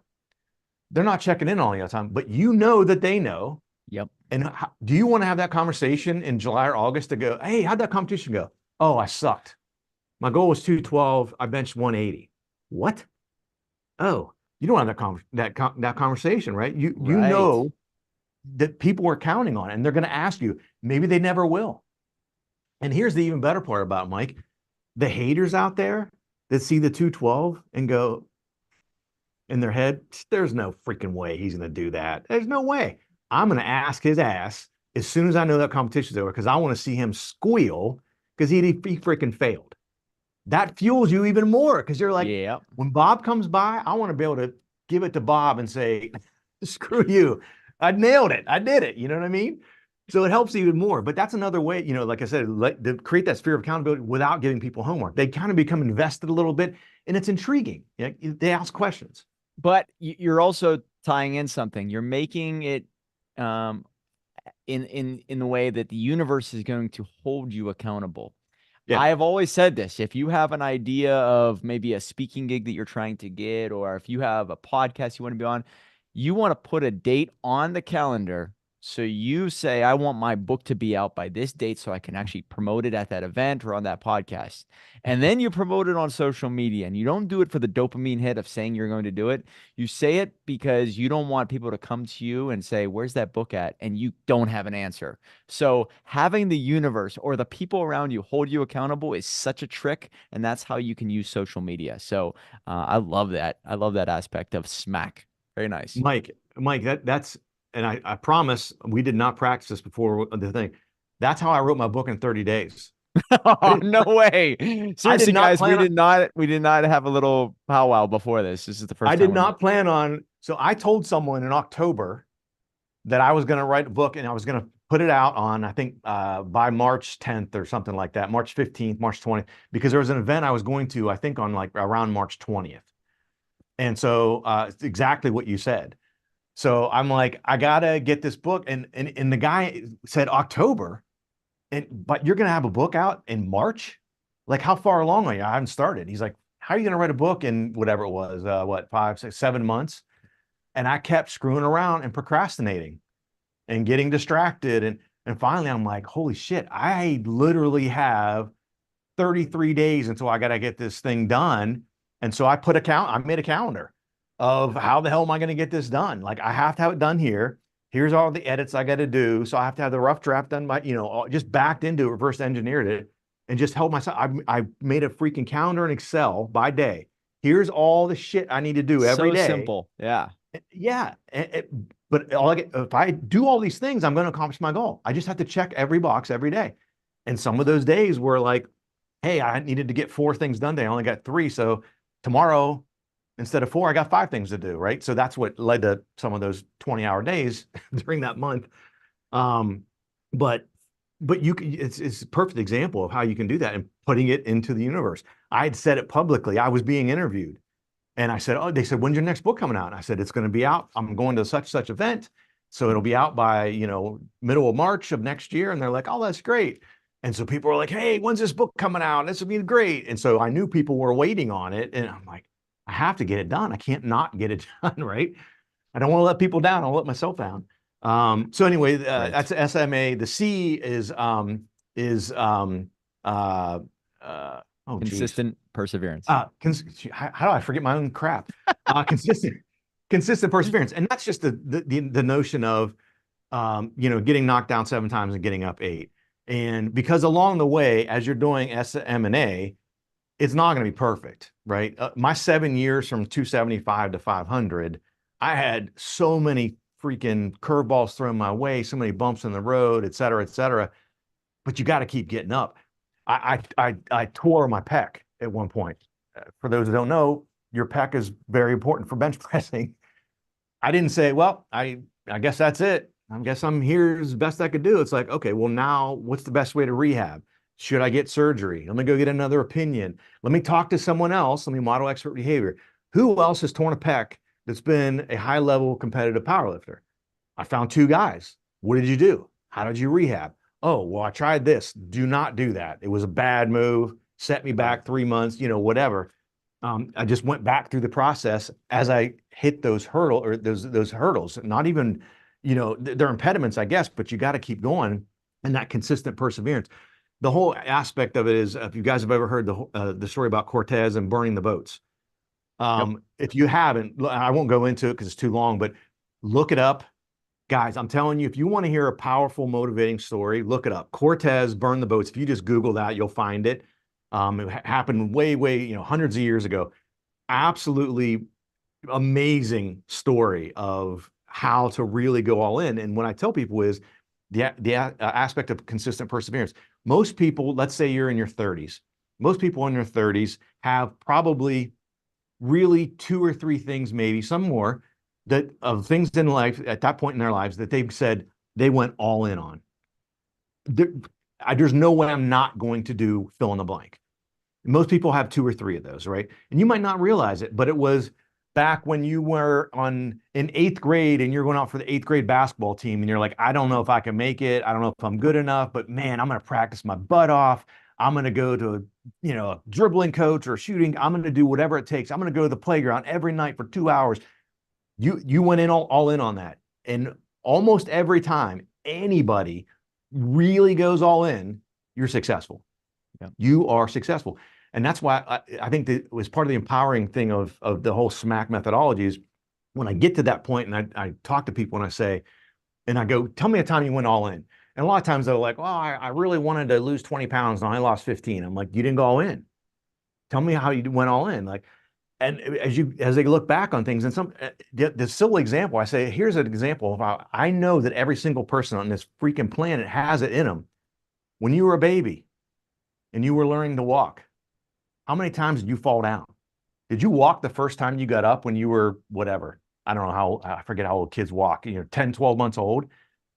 They're not checking in all the time, but you know that they know. Yep. And do you want to have that conversation in July or August to go, hey, how'd that competition go? Oh, I sucked. My goal was 212. I benched 180. What? Oh, you don't have that conversation, right? You Right. know that people are counting on it and they're going to ask you. Maybe they never will. And here's the even better part about it, Mike. The haters out there that see the 212 and go in their head, there's no freaking way he's going to do that. There's no way. I'm going to ask his ass as soon as I know that competition's over because I want to see him squeal because he freaking failed. That fuels you even more because you're like, Yeah. when Bob comes by, I want to be able to give it to Bob and say, screw you. I nailed it. I did it. You know what I mean? So it helps even more. But that's another way, like I said, to create that sphere of accountability without giving people homework. They kind of become invested a little bit and it's intriguing. They ask questions. But you're also tying in something. You're making it in the way that the universe is going to hold you accountable. Yeah. I have always said this. If you have an idea of maybe a speaking gig that you're trying to get, or if you have a podcast you want to be on, you want to put a date on the calendar. So you say, I want my book to be out by this date so I can actually promote it at that event or on that podcast. And then you promote it on social media, and you don't do it for the dopamine hit of saying you're going to do it. You say it because you don't want people to come to you and say, where's that book at? And you don't have an answer. So having the universe or the people around you hold you accountable is such a trick, and that's how you can use social media. So I love that. I love that aspect of Smack. Very nice. Mike, that's, and I promise we did not practice this before the thing. That's how I wrote my book in 30 days. Oh, no way. I did Seriously, not guys, plan on, we did not have a little powwow before this. This is the I first did time we're not plan on. So I told someone in October that I was going to write a book and I was going to put it out on, I think, by March 10th or something like that, March 15th, March 20th, because there was an event I was going to, I think, on like around March 20th. And so it's exactly what you said. So I'm like, I gotta get this book. And the guy said October, but you're gonna have a book out in March? Like, how far along are you? I haven't started. He's like, how are you gonna write a book in whatever it was, what, 5, 6, 7 months? And I kept screwing around and procrastinating and getting distracted. And finally I'm like, holy shit, I literally have 33 days until I gotta get this thing done. And so I made a calendar of how the hell am I going to get this done? Like I have to have it done here. Here's all the edits I got to do. So I have to have the rough draft done by, just backed into it, reverse engineered it and just help myself. I made a freaking calendar in Excel by day. Here's all the shit I need to do every so day. simple. Yeah. Yeah. But if I do all these things, I'm going to accomplish my goal. I just have to check every box every day. And some of those days were like, hey, I needed to get 4 things done today. I only got 3. So tomorrow, instead of 4, I got 5 things to do, right? So that's what led to some of those 20-hour days during that month. But it's a perfect example of how you can do that and putting it into the universe. I had said it publicly. I was being interviewed and I said, oh, they said, when's your next book coming out? And I said, it's going to be out. I'm going to such event. So it'll be out by, middle of March of next year. And they're like, oh, that's great. And so people were like, hey, when's this book coming out? This will be great. And so I knew people were waiting on it. And I'm like, I have to get it done. I can't not get it done, right? I don't want to let people down. I'll let myself down. So anyway, Right. that's SMA. The C is oh geez. Consistent perseverance. How do I forget my own crap? Consistent perseverance. And that's just the notion of getting knocked down 7 times and getting up 8. And because along the way, as you're doing SM&A, it's not going to be perfect, right? My 7 years from 275 to 500, I had so many freaking curveballs thrown my way, so many bumps in the road, et cetera, et cetera. But you got to keep getting up. I tore my pec at one point. for those who don't know, your pec is very important for bench pressing. I didn't say, well, I guess that's it. I guess I'm here as best I could do. It's like, okay, well, now what's the best way to rehab? Should I get surgery? Let me go get another opinion. Let me talk to someone else. Let me model expert behavior. Who else has torn a pec that's been a high level competitive powerlifter? I found two guys. What did you do? How did you rehab? Oh, well, I tried this. Do not do that. It was a bad move, set me Right. back 3 months, whatever. I just went back through the process as I hit those hurdles. Not even, they're impediments, I guess, but you got to keep going and that consistent perseverance. The whole aspect of it is, if you guys have ever heard the story about Cortez and burning the boats, Yep. if you haven't, I won't go into it because it's too long, but look it up. Guys, I'm telling you, if you want to hear a powerful, motivating story, look it up. Cortez burned the boats. If you just Google that, you'll find it. It happened way, hundreds of years ago. Absolutely amazing story of how to really go all in. And when I tell people is the aspect of consistent perseverance. Most people, let's say you're in your 30s, most people in their 30s have probably really two or three things, maybe some more, that of things in life at that point in their lives that they've said they went all in on. There, there's no way I'm not going to do fill in the blank. Most people have two or three of those, right? And you might not realize it, but it was back when you were in eighth grade and you're going out for the eighth grade basketball team and you're like, I don't know if I can make it. I don't know if I'm good enough, but man, I'm going to practice my butt off. I'm going to go to, a dribbling coach or shooting. I'm going to do whatever it takes. I'm going to go to the playground every night for 2 hours. You went in all in on that. And almost every time anybody really goes all in, you're successful. Yeah. You are successful. And that's why I think that it was part of the empowering thing of the whole SMAC methodology is when I get to that point and I talk to people and I say, and I go, tell me a time you went all in. And a lot of times they're like, well, I really wanted to lose 20 pounds and I lost 15. I'm like, you didn't go all in. Tell me how you went all in. Like, and as they look back on things and the silly example, I say, here's an example of how I know that every single person on this freaking planet has it in them. When you were a baby and you were learning to walk, how many times did you fall down? Did you walk the first time you got up when you were whatever? I don't know I forget how old kids walk, 10, 12 months old.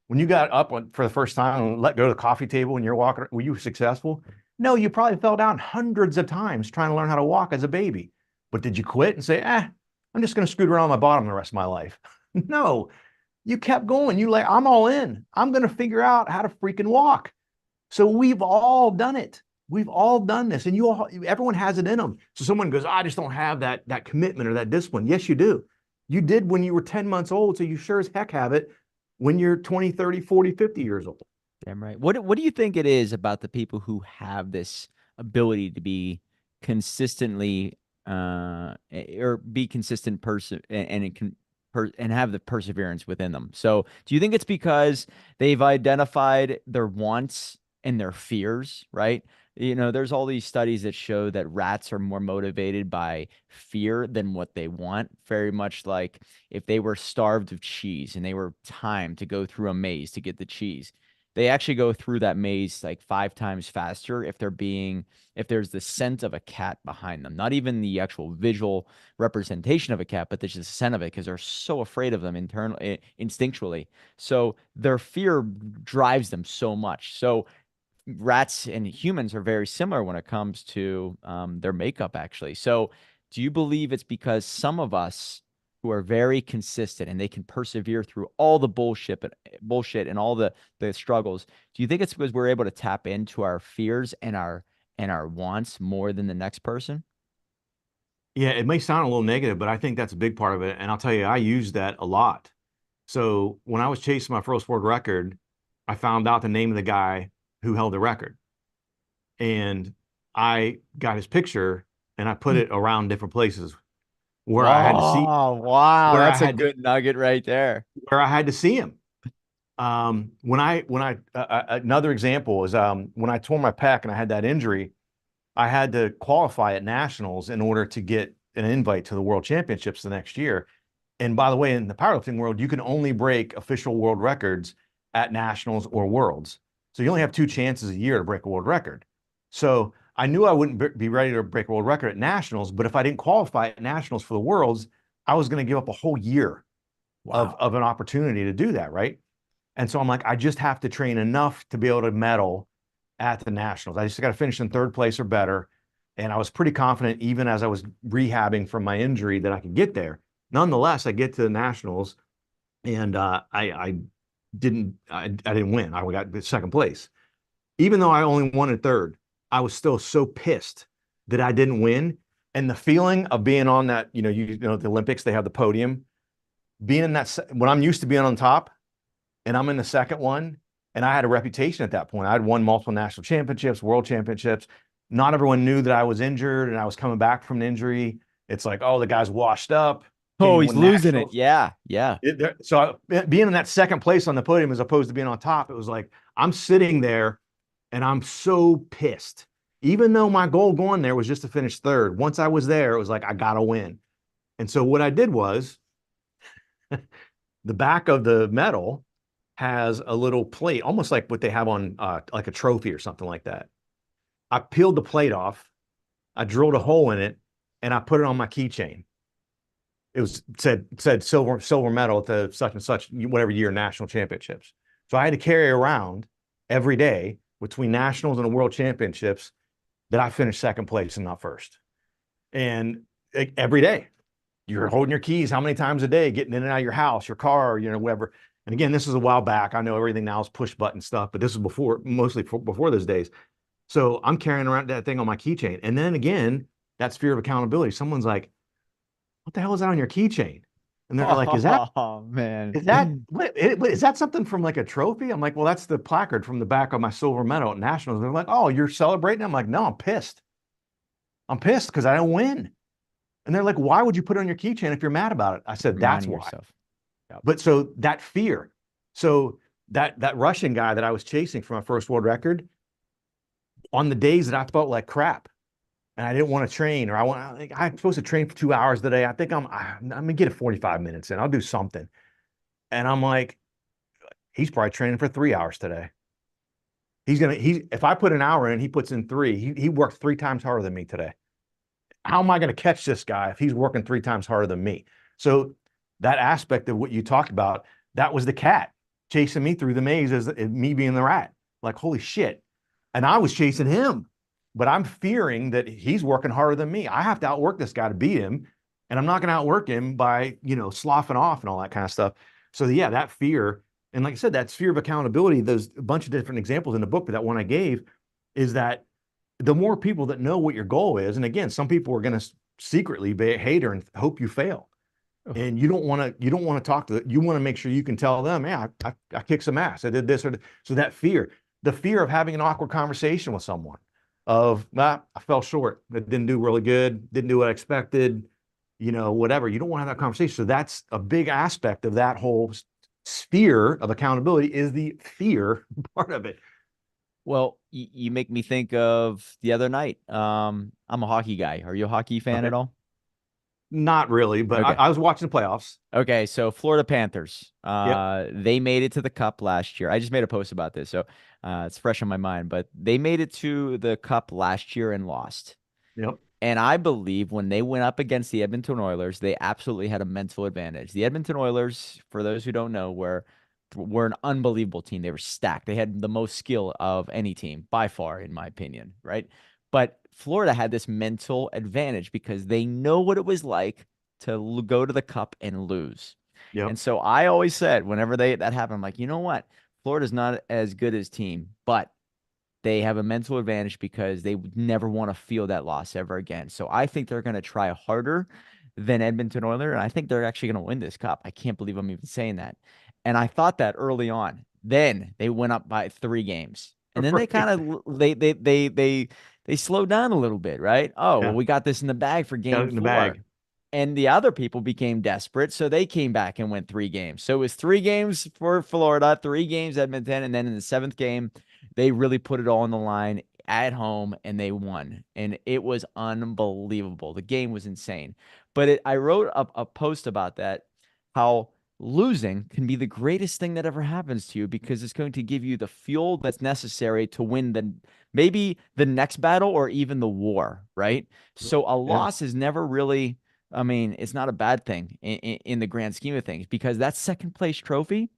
When you got up for the first time and let go of the coffee table and you're walking, were you successful? No, you probably fell down hundreds of times trying to learn how to walk as a baby. But did you quit and say, I'm just going to scoot around my bottom the rest of my life? No, you kept going. I'm all in. I'm going to figure out how to freaking walk. So we've all done it. We've all done this, and everyone has it in them. So someone goes, I just don't have that commitment or that discipline. Yes, you do. You did when you were 10 months old, so you sure as heck have it when you're 20, 30, 40, 50 years old. Damn right. What do you think it is about the people who have this ability to be consistently or be consistent person and it can and have the perseverance within them? So, do you think it's because they've identified their wants and their fears, right? There's all these studies that show that rats are more motivated by fear than what they want. Very much like if they were starved of cheese and they were timed to go through a maze to get the cheese, they actually go through that maze like 5 times faster if there's the scent of a cat behind them. Not even the actual visual representation of a cat, but there's the scent of it because they're so afraid of them instinctually. So their fear drives them so much. So rats and humans are very similar when it comes to their makeup, actually. So, do you believe it's because some of us who are very consistent and they can persevere through all the bullshit and all the struggles? Do you think it's because we're able to tap into our fears and our wants more than the next person? Yeah, it may sound a little negative, but I think that's a big part of it. And I'll tell you, I use that a lot. So when I was chasing my first world record, I found out the name of the guy who held the record. And I got his picture and I put it around different places where I had to see Oh, wow. where I That's a had to good nugget right there. where I had to see him. When I another example is when I tore my pec and I had that injury, I had to qualify at nationals in order to get an invite to the world championships the next year. And by the way, in the powerlifting world, you can only break official world records at nationals or worlds. So you only have two chances a year to break a world record. So I knew I wouldn't be ready to break a world record at nationals, but if I didn't qualify at nationals for the worlds, I was going to give up a whole year Wow. of an opportunity to do that, right? And so I'm like, I just have to train enough to be able to medal at the nationals. I just got to finish in third place or better. And I was pretty confident, even as I was rehabbing from my injury, that I could get there. Nonetheless, I get to the nationals, and I didn't win. I got second place, even though I only wanted third. I was still so pissed that I didn't win. And the feeling of being on that, the Olympics, they have the podium, being in that, when I'm used to being on top and I'm in the second one, and I had a reputation at that point. I'd won multiple national championships, world championships. Not everyone knew that I was injured and I was coming back from an injury. It's like, oh, the guy's washed up. Can't Oh, even he's win losing it. nationals. Yeah. Yeah. Being in that second place on the podium as opposed to being on top, it was like I'm sitting there and I'm so pissed. Even though my goal going there was just to finish third, once I was there, it was like I gotta win. And so what I did was the back of the medal has a little plate, almost like what they have on like a trophy or something like that. I peeled the plate off, I drilled a hole in it, and I put it on my keychain. It was said silver medal at the such and such whatever year national championships. So I had to carry around every day between nationals and the world championships that I finished second place and not first. And every day you're holding your keys how many times a day, getting in and out of your house, your car, whatever. And again, this is a while back. I know everything now is push button stuff, but this is before those days. So I'm carrying around that thing on my keychain. And then again, that fear of accountability. Someone's like, what the hell is that on your keychain? And they're like, Oh, man. is that something from like a trophy? I'm like, well, that's the placard from the back of my silver medal at nationals. And they're like, oh, you're celebrating? I'm like, no, I'm pissed. I'm pissed because I don't win. And they're like, why would you put it on your keychain if you're mad about it? I said, that's Reminding why. yourself. Yep. But so that fear, so that Russian guy that I was chasing for my first world record, on the days that I felt like crap and I didn't want to train, or I'm supposed to train for 2 hours today. I think I'm gonna get it 45 minutes in. I'll do something. And I'm like, he's probably training for 3 hours today. If I put an hour in, he puts in three. He worked 3 times harder than me today. How am I going to catch this guy if he's working 3 times harder than me? So that aspect of what you talked about, that was the cat chasing me through the maze as me being the rat. Like, holy shit. And I was chasing him, but I'm fearing that he's working harder than me. I have to outwork this guy to beat him. And I'm not going to outwork him by, sloughing off and all that kind of stuff. So yeah, that fear. And like I said, that fear of accountability, there's a bunch of different examples in the book, but that one I gave is that the more people that know what your goal is, and again, some people are going to secretly be a hater and hope you fail. And you don't want to talk to you want to make sure you can tell them, yeah, I kicked some ass. I did this so that fear, the fear of having an awkward conversation with someone of, I fell short. I didn't do really good. Didn't do what I expected, whatever. You don't want to have that conversation. So that's a big aspect of that whole sphere of accountability is the fear part of it. Well, you make me think of the other night. I'm a hockey guy. Are you a hockey fan Okay. at all? Not really, but Okay. I was watching the playoffs. Okay, so Florida Panthers, Yep. they made it to the Cup last year. I just made a post about this, so it's fresh on my mind. But they made it to the Cup last year and lost. Yep. And I believe when they went up against the Edmonton Oilers, they absolutely had a mental advantage. The Edmonton Oilers, for those who don't know, were an unbelievable team. They were stacked. They had the most skill of any team by far, in my opinion, right? But Florida had this mental advantage because they know what it was like to go to the Cup and lose. Yep. And so I always said, whenever that happened, I'm like, you know what? Florida's not as good as team, but they have a mental advantage because they would never want to feel that loss ever again. So I think they're going to try harder than Edmonton Oilers, and I think they're actually going to win this cup. I can't believe I'm even saying that. And I thought that early on. Then they went up by 3 games, and then they Right. kind of they slowed down a little bit, right? Oh, well, Yeah. we got this in the bag for Got game it in the four. bag. And the other people became desperate, so they came back and went 3 games. So it was 3 games for Florida, 3 games Edmonton, and then in the seventh game, they really put it all on the line at home and they won. And it was unbelievable. The game was insane. But I wrote a post about that, how losing can be the greatest thing that ever happens to you because it's going to give you the fuel that's necessary to win maybe the next battle or even the war, right? So a Yeah. loss is never really, I mean, it's not a bad thing in the grand scheme of things because that second place trophy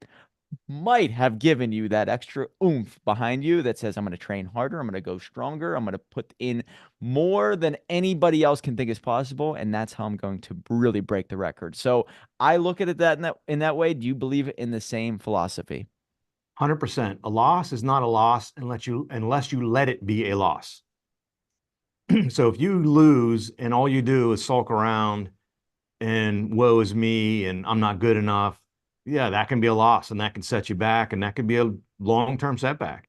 might have given you that extra oomph behind you that says, I'm going to train harder. I'm going to go stronger. I'm going to put in more than anybody else can think is possible. And that's how I'm going to really break the record. So I look at it in that way. Do you believe in the same philosophy? 100%. A loss is not a loss unless you let it be a loss. So if you lose and all you do is sulk around and woe is me and I'm not good enough, yeah, that can be a loss and that can set you back and that could be a long-term setback.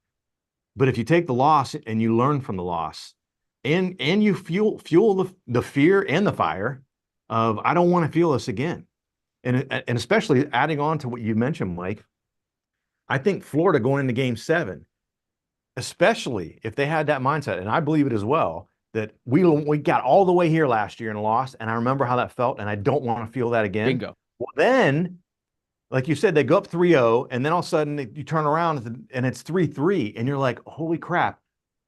But if you take the loss and you learn from the loss and you fuel the fear and the fire of I don't want to feel this again. And especially adding on to what you mentioned, Mike, I think Florida going into game 7, especially if they had that mindset, and I believe it as well, that we got all the way here last year and lost, and I remember how that felt, and I don't want to feel that again. Bingo. Well, then, like you said, they go up 3-0, and then all of a sudden you turn around and it's 3-3, and you're like, holy crap,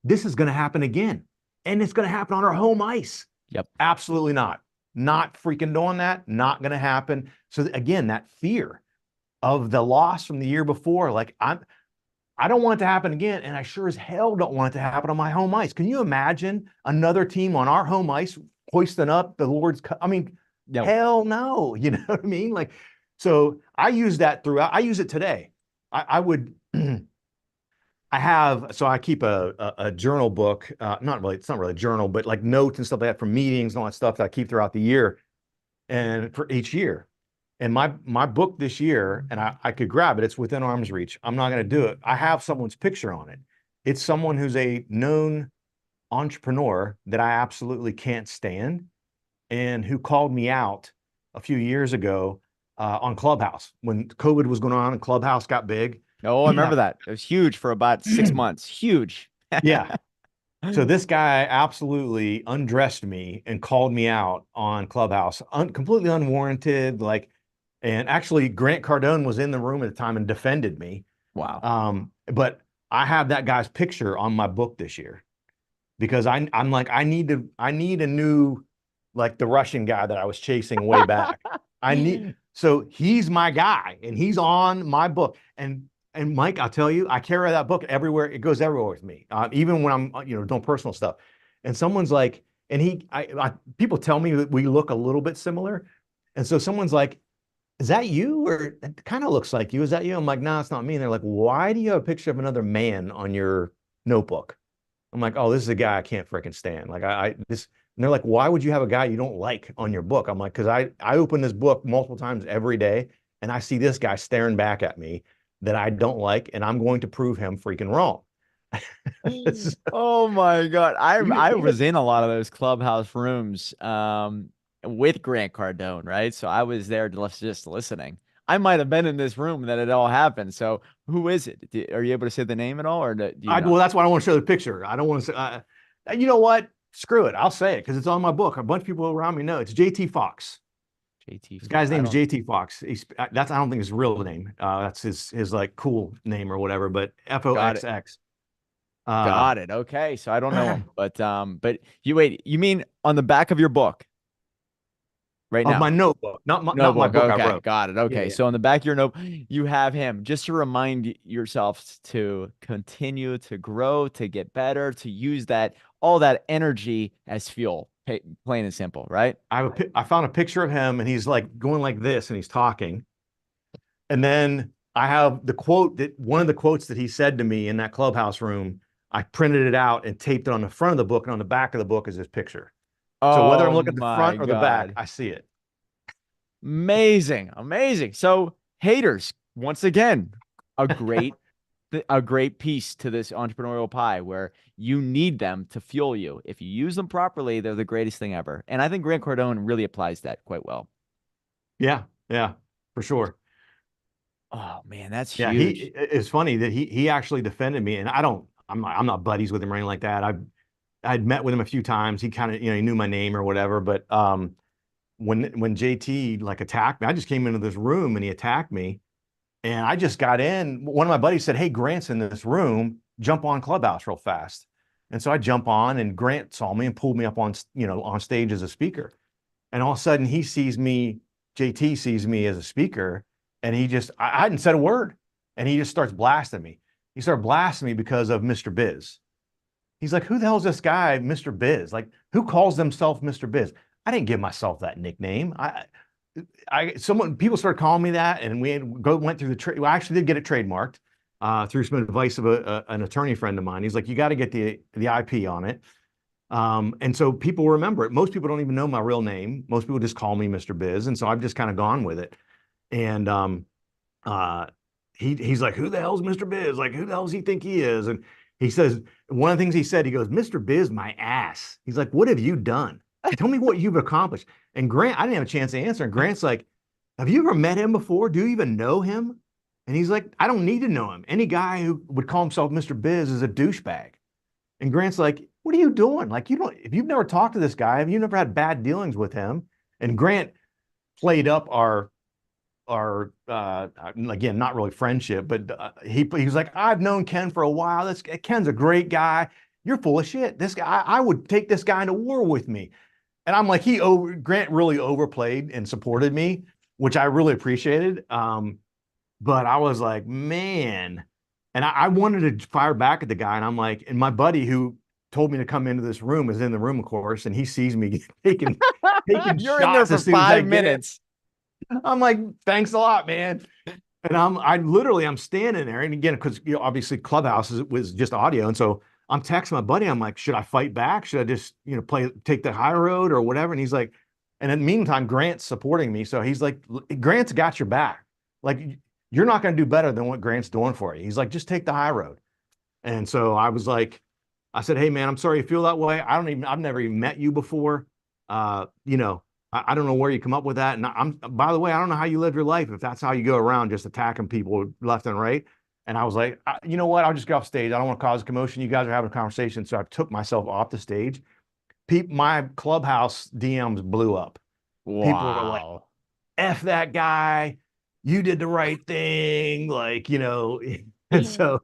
this is going to happen again. And it's going to happen on our home ice. Yep. Absolutely not. Not freaking doing that. Not going to happen. So again, that fear of the loss from the year before, like I don't want it to happen again, and I sure as hell don't want it to happen on my home ice. Can you imagine another team on our home ice hoisting up the Lord's Cup? I mean, No. hell no. You know what I mean? Like, so I use that throughout. I use it today. I would. I keep a journal book. Not really. It's not really a journal, but like notes and stuff like that from meetings and all that stuff that I keep throughout the year and for each year. And my book this year, and I could grab it, it's within arm's reach. I'm not going to do it. I have someone's picture on it. It's someone who's a known entrepreneur that I absolutely can't stand and who called me out a few years ago on Clubhouse when COVID was going on and Clubhouse got big. Oh, I remember that. It was huge for about 6 months. Huge. Yeah. So this guy absolutely undressed me and called me out on Clubhouse, completely unwarranted. Like, and actually, Grant Cardone was in the room at the time and defended me. Wow. But I have that guy's picture on my book this year because I'm like I need a new like the Russian guy that I was chasing way back. So he's my guy and he's on my book and Mike, I'll tell you, I carry that book everywhere. It goes everywhere with me, even when I'm doing personal stuff. And someone's like, and people tell me that we look a little bit similar, and so someone's like, "Is that you?" Or it kind of looks like you. Is that you? I'm like, "No, it's not me." And they're like, "Why do you have a picture of another man on your notebook?" I'm like, "Oh, this is a guy I can't freaking stand." Like this, and they're like, "Why would you have a guy you don't like on your book?" I'm like, "Because I open this book multiple times every day, and I see this guy staring back at me that I don't like, and I'm going to prove him freaking wrong." Oh my God. I was Even in a lot of those clubhouse rooms with Grant Cardone, right? So I was there just listening. I might have been in this room that it all happened. So who is it? Are you able to say the name at all, or do you well, not? that's why I don't want to show the picture. I don't want to say. You know what? Screw it. I'll say it because it's on my book. A bunch of people around me know it's JT Fox. JT This Fox. guy's I name is don't. JT Fox. I don't think his real name. That's his like cool name or whatever. But Got it. FOXX. Uh, Got it. Okay. So I don't know him, but you wait. You mean on the back of your book right of my now? notebook, not my Notebook. book I Okay, wrote. got it. Yeah, Okay, yeah. so on the back of your note, you have him just to remind yourself to continue to grow, to get better, to use all that energy as fuel. Plain and simple, right? I found a picture of him and he's like going like this and he's talking. And then I have the quote that one of the quotes that he said to me in that clubhouse room. I printed it out and taped it on the front of the book, and on the back of the book is his picture. So whether I'm Oh looking at the my front or the back, God. I see it. Amazing. Amazing. So haters, once again, a great a great piece to this entrepreneurial pie where you need them to fuel you. If you use them properly, they're the greatest thing ever. And I think Grant Cardone really applies that quite well. Yeah, yeah, for sure. Oh man, that's Yeah, huge. it's funny that he actually defended me, and I'm not buddies with him or anything like that. I'd met with him a few times. He kind of he knew my name or whatever, but when JT like attacked me, I just came into this room and he attacked me. And I just got in. One of my buddies said, "Hey, Grant's in this room. Jump on Clubhouse real fast." And so I jump on, and Grant saw me and pulled me up on, on stage as a speaker. And all of a sudden, he sees me. JT sees me as a speaker, and I hadn't said a word, and he just starts blasting me. He started blasting me because of Mr. Biz. He's like, "Who the hell's this guy, Mr. Biz? Like, who calls themselves Mr. Biz?" I didn't give myself that nickname. People started calling me that, and went through the trade. Well, I actually did get it trademarked through some advice of an attorney friend of mine. He's like, you got to get the IP on it. And so people remember it. Most people don't even know my real name. Most people just call me Mr. Biz. And so I've just kind of gone with it. And uh, he's like, who the hell's Mr. Biz? Like, who the hell does he think he is? And he says, one of the things he said, he goes, Mr. Biz, my ass. He's like, what have you done? Tell me what you've accomplished. And Grant, I didn't have a chance to answer. And Grant's like, have you ever met him before? Do you even know him? And he's like, I don't need to know him. Any guy who would call himself Mr. Biz is a douchebag. And Grant's like, what are you doing? Like, if you've never talked to this guy, have you never had bad dealings with him? And Grant played up our again, not really friendship, but he was like, I've known Ken for a while. Ken's a great guy. You're full of shit. This guy, I would take this guy into war with me. And I'm like, Grant really overplayed and supported me, which I really appreciated. But I was like, man, and I wanted to fire back at the guy. And I'm like, and my buddy who told me to come into this room is in the room, of course, and he sees me taking You're in there shots for as soon as I five get in. minutes. I'm like, thanks a lot, man. And I'm standing there. And again, because obviously Clubhouse was just audio. And so I'm texting my buddy. I'm like, should I fight back? Should I just, take the high road or whatever? And he's like, and in the meantime, Grant's supporting me. So he's like, Grant's got your back. Like, you're not going to do better than what Grant's doing for you. He's like, just take the high road. And so I was like, I said, hey man, I'm sorry you feel that way. I've never even met you before. I don't know where you come up with that. And by the way, I don't know how you live your life if that's how you go around just attacking people left and right. And I was like, you know what? I'll just get off stage. I don't want to cause a commotion. You guys are having a conversation. So I took myself off the stage. My Clubhouse DMs blew up. People were like, Wow. F that guy. You did the right thing. Like, and so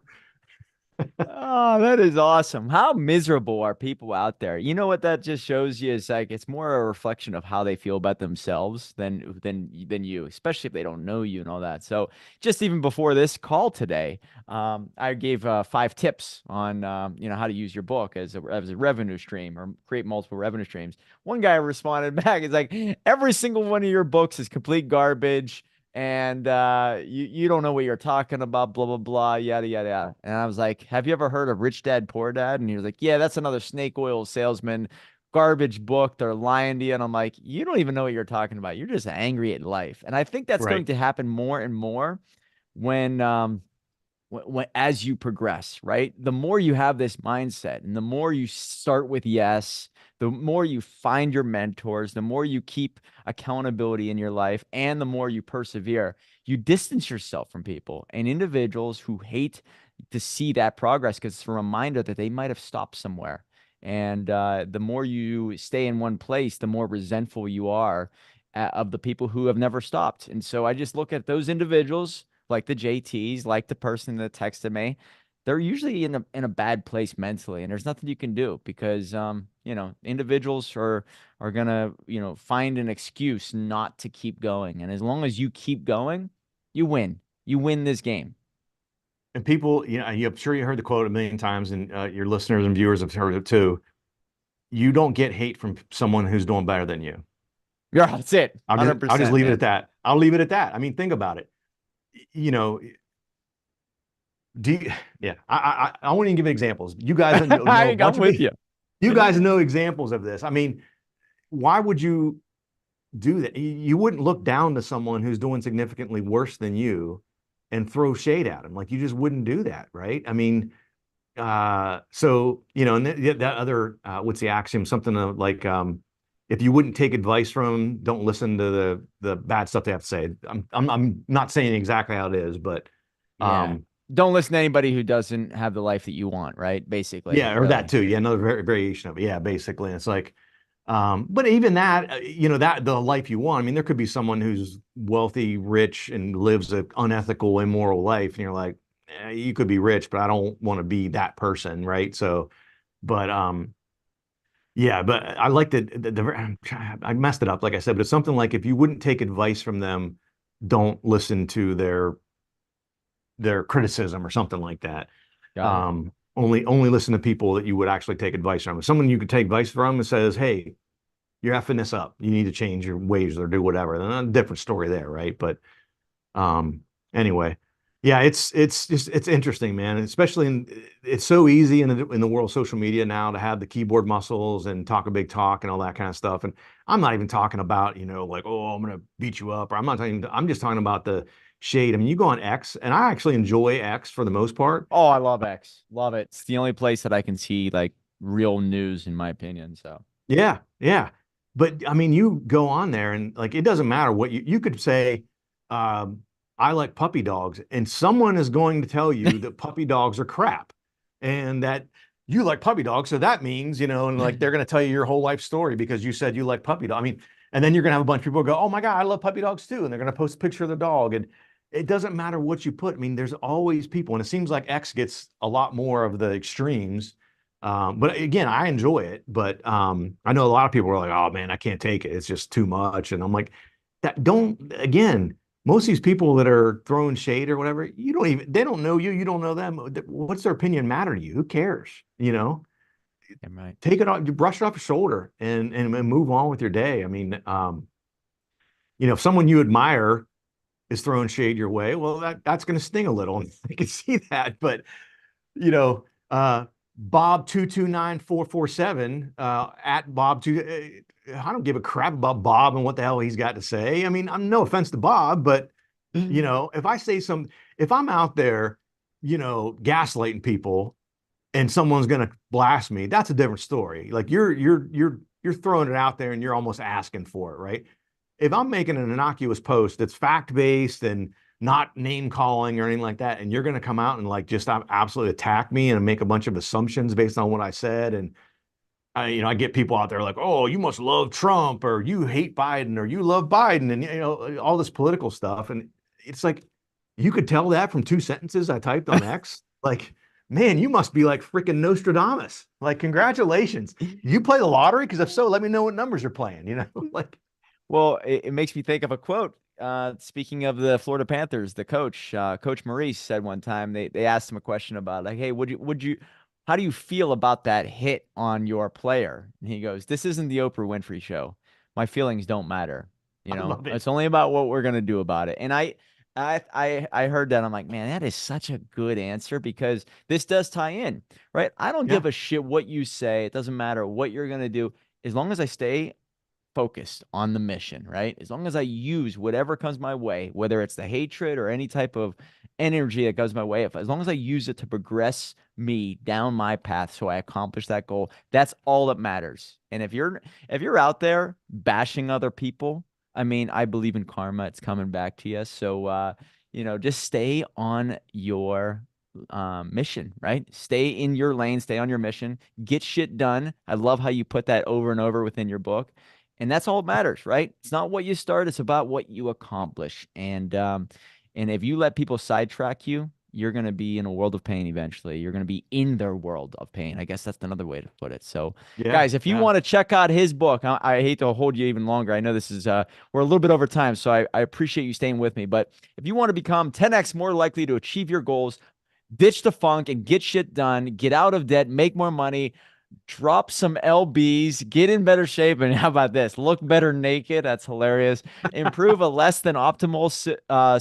Oh, that is awesome. How miserable are people out there? You know what that just shows you is like it's more a reflection of how they feel about themselves than you, especially if they don't know you and all that. So just even before this call today, I gave 5 tips on how to use your book as a revenue stream or create multiple revenue streams. One guy responded back, it's like every single one of your books is complete garbage and you don't know what you're talking about, blah blah blah, yada yada yada. And I was like, "Have you ever heard of Rich Dad Poor Dad?" And he was like, "Yeah, that's another snake oil salesman, garbage book. They're lying to you." And I'm like, "You don't even know what you're talking about. You're just angry at life." And I think that's going right. to happen more and more when as you progress, right? The more you have this mindset and the more you start with yes, the more you find your mentors, the more you keep accountability in your life, and the more you persevere, you distance yourself from people and individuals who hate to see that progress because it's a reminder that they might have stopped somewhere. And the more you stay in one place, the more resentful you are of the people who have never stopped. And so I just look at those individuals like the JTs, like the person that texted me, they're usually in a bad place mentally, and there's nothing you can do because individuals are gonna find an excuse not to keep going, and as long as you keep going, you win. You win this game. And people, I'm sure you heard the quote a million times, and your listeners and viewers have heard it too. You don't get hate from someone who's doing better than you. Yeah, that's it. I'll just 100%, leave it at man. that. I'll leave it at that. I mean, think about it. You know, do you, yeah. I want to give examples. You guys know a bunch I'm of with it. you. You guys know examples of this. I mean, why would you do that? You wouldn't look down to someone who's doing significantly worse than you and throw shade at them. Like you just wouldn't do that, right? I mean, so and that other what's the axiom? Something like if you wouldn't take advice from them, don't listen to the bad stuff they have to say. I'm not saying exactly how it is, but Yeah. um Don't listen to anybody who doesn't have the life that you want, right? Basically, yeah, or that really. too. Yeah, another variation of it. Yeah, basically. And it's like But even that, that the life you want. I mean, there could be someone who's wealthy, rich, and lives an unethical, immoral life, and you're like, you could be rich, but I don't want to be that person, right? So, but yeah, but I like I messed it up, like I said, but it's something like if you wouldn't take advice from them, don't listen to their criticism or something like that. Got it. Only listen to people that you would actually take advice from. If someone you could take advice from and says, "Hey, you're effing this up. You need to change your ways or do whatever." Then a different story there, right? But um, anyway, yeah, it's just it's interesting, man. Especially it's so easy in the world of social media now to have the keyboard muscles and talk a big talk and all that kind of stuff. And I'm not even talking about, like, oh, I'm gonna beat you up, or I'm not talking. I'm just talking about the shade. I mean, you go on X, and I actually enjoy X for the most part. Oh, I love X. Love it. It's the only place that I can see like real news, in my opinion. So, Yeah, yeah. But I mean, you go on there and like it doesn't matter what you could say, um, I like puppy dogs, and someone is going to tell you that puppy dogs are crap and that you like puppy dogs. So that means, and like they're going to tell you your whole life story because you said you like puppy dog. I mean, and then you're going to have a bunch of people go, "Oh my God, I love puppy dogs too." And they're going to post a picture of their dog. And it doesn't matter what you put. I mean, there's always people, and it seems like X gets a lot more of the extremes. But again, I enjoy it. But I know a lot of people are like, "Oh man, I can't take it. It's just too much." And I'm like, that don't again. Most of these people that are throwing shade or whatever, they don't know you. You don't know them. What's their opinion matter to you? Who cares? am right. Take it off, you brush it off your shoulder and move on with your day. I mean, if someone you admire is throwing shade your way, well, that's going to sting a little. I can see that. But you know, Bob 229447 at Bob two. I don't give a crap about Bob and what the hell he's got to say. I mean, I'm no offense to Bob, but if I say if I'm out there, gaslighting people and someone's gonna blast me, that's a different story. Like you're throwing it out there and you're almost asking for it, right? If I'm making an innocuous post that's fact based and not name calling or anything like that, and you're going to come out and like just absolutely attack me and make a bunch of assumptions based on what I said, and I get people out there like, oh, you must love Trump or you hate Biden or you love Biden and all this political stuff, and it's like you could tell that from two sentences I typed on X, like. Man, you must be like freaking Nostradamus. Like, congratulations. You play the lottery? Because if so, let me know what numbers you're playing, like. Well, it makes me think of a quote. Speaking of the Florida Panthers, the coach, Coach Maurice, said one time they asked him a question about like, hey, how do you feel about that hit on your player? And he goes, "This isn't the Oprah Winfrey show. My feelings don't matter. I love it. It's only about what we're gonna do about it." And I heard that. I'm like, man, that is such a good answer because this does tie in, right? I don't Yeah. give a shit what you say. It doesn't matter what you're gonna do as long as I stay focused on the mission, right? As long as I use whatever comes my way, whether it's the hatred or any type of energy that goes my way, as long as I use it to progress me down my path so I accomplish that goal, that's all that matters. And if you're out there bashing other people, I mean, I believe in karma. It's coming back to you. So just stay on your mission, right? Stay in your lane, stay on your mission, get shit done. I love how you put that over and over within your book. And that's all that matters, right? It's not what you start, it's about what you accomplish. And if you let people sidetrack you, you're going to be in a world of pain eventually. You're going to be in their world of pain. I guess that's another way to put it. So, Yeah. guys, if you Yeah. want to check out his book, I hate to hold you even longer. I know this is we're a little bit over time, so I appreciate you staying with me. But if you want to become 10x more likely to achieve your goals, ditch the funk and get shit done, get out of debt, make more money, drop some LBs, get in better shape, and how about this? Look better naked. That's hilarious. Improve a less than optimal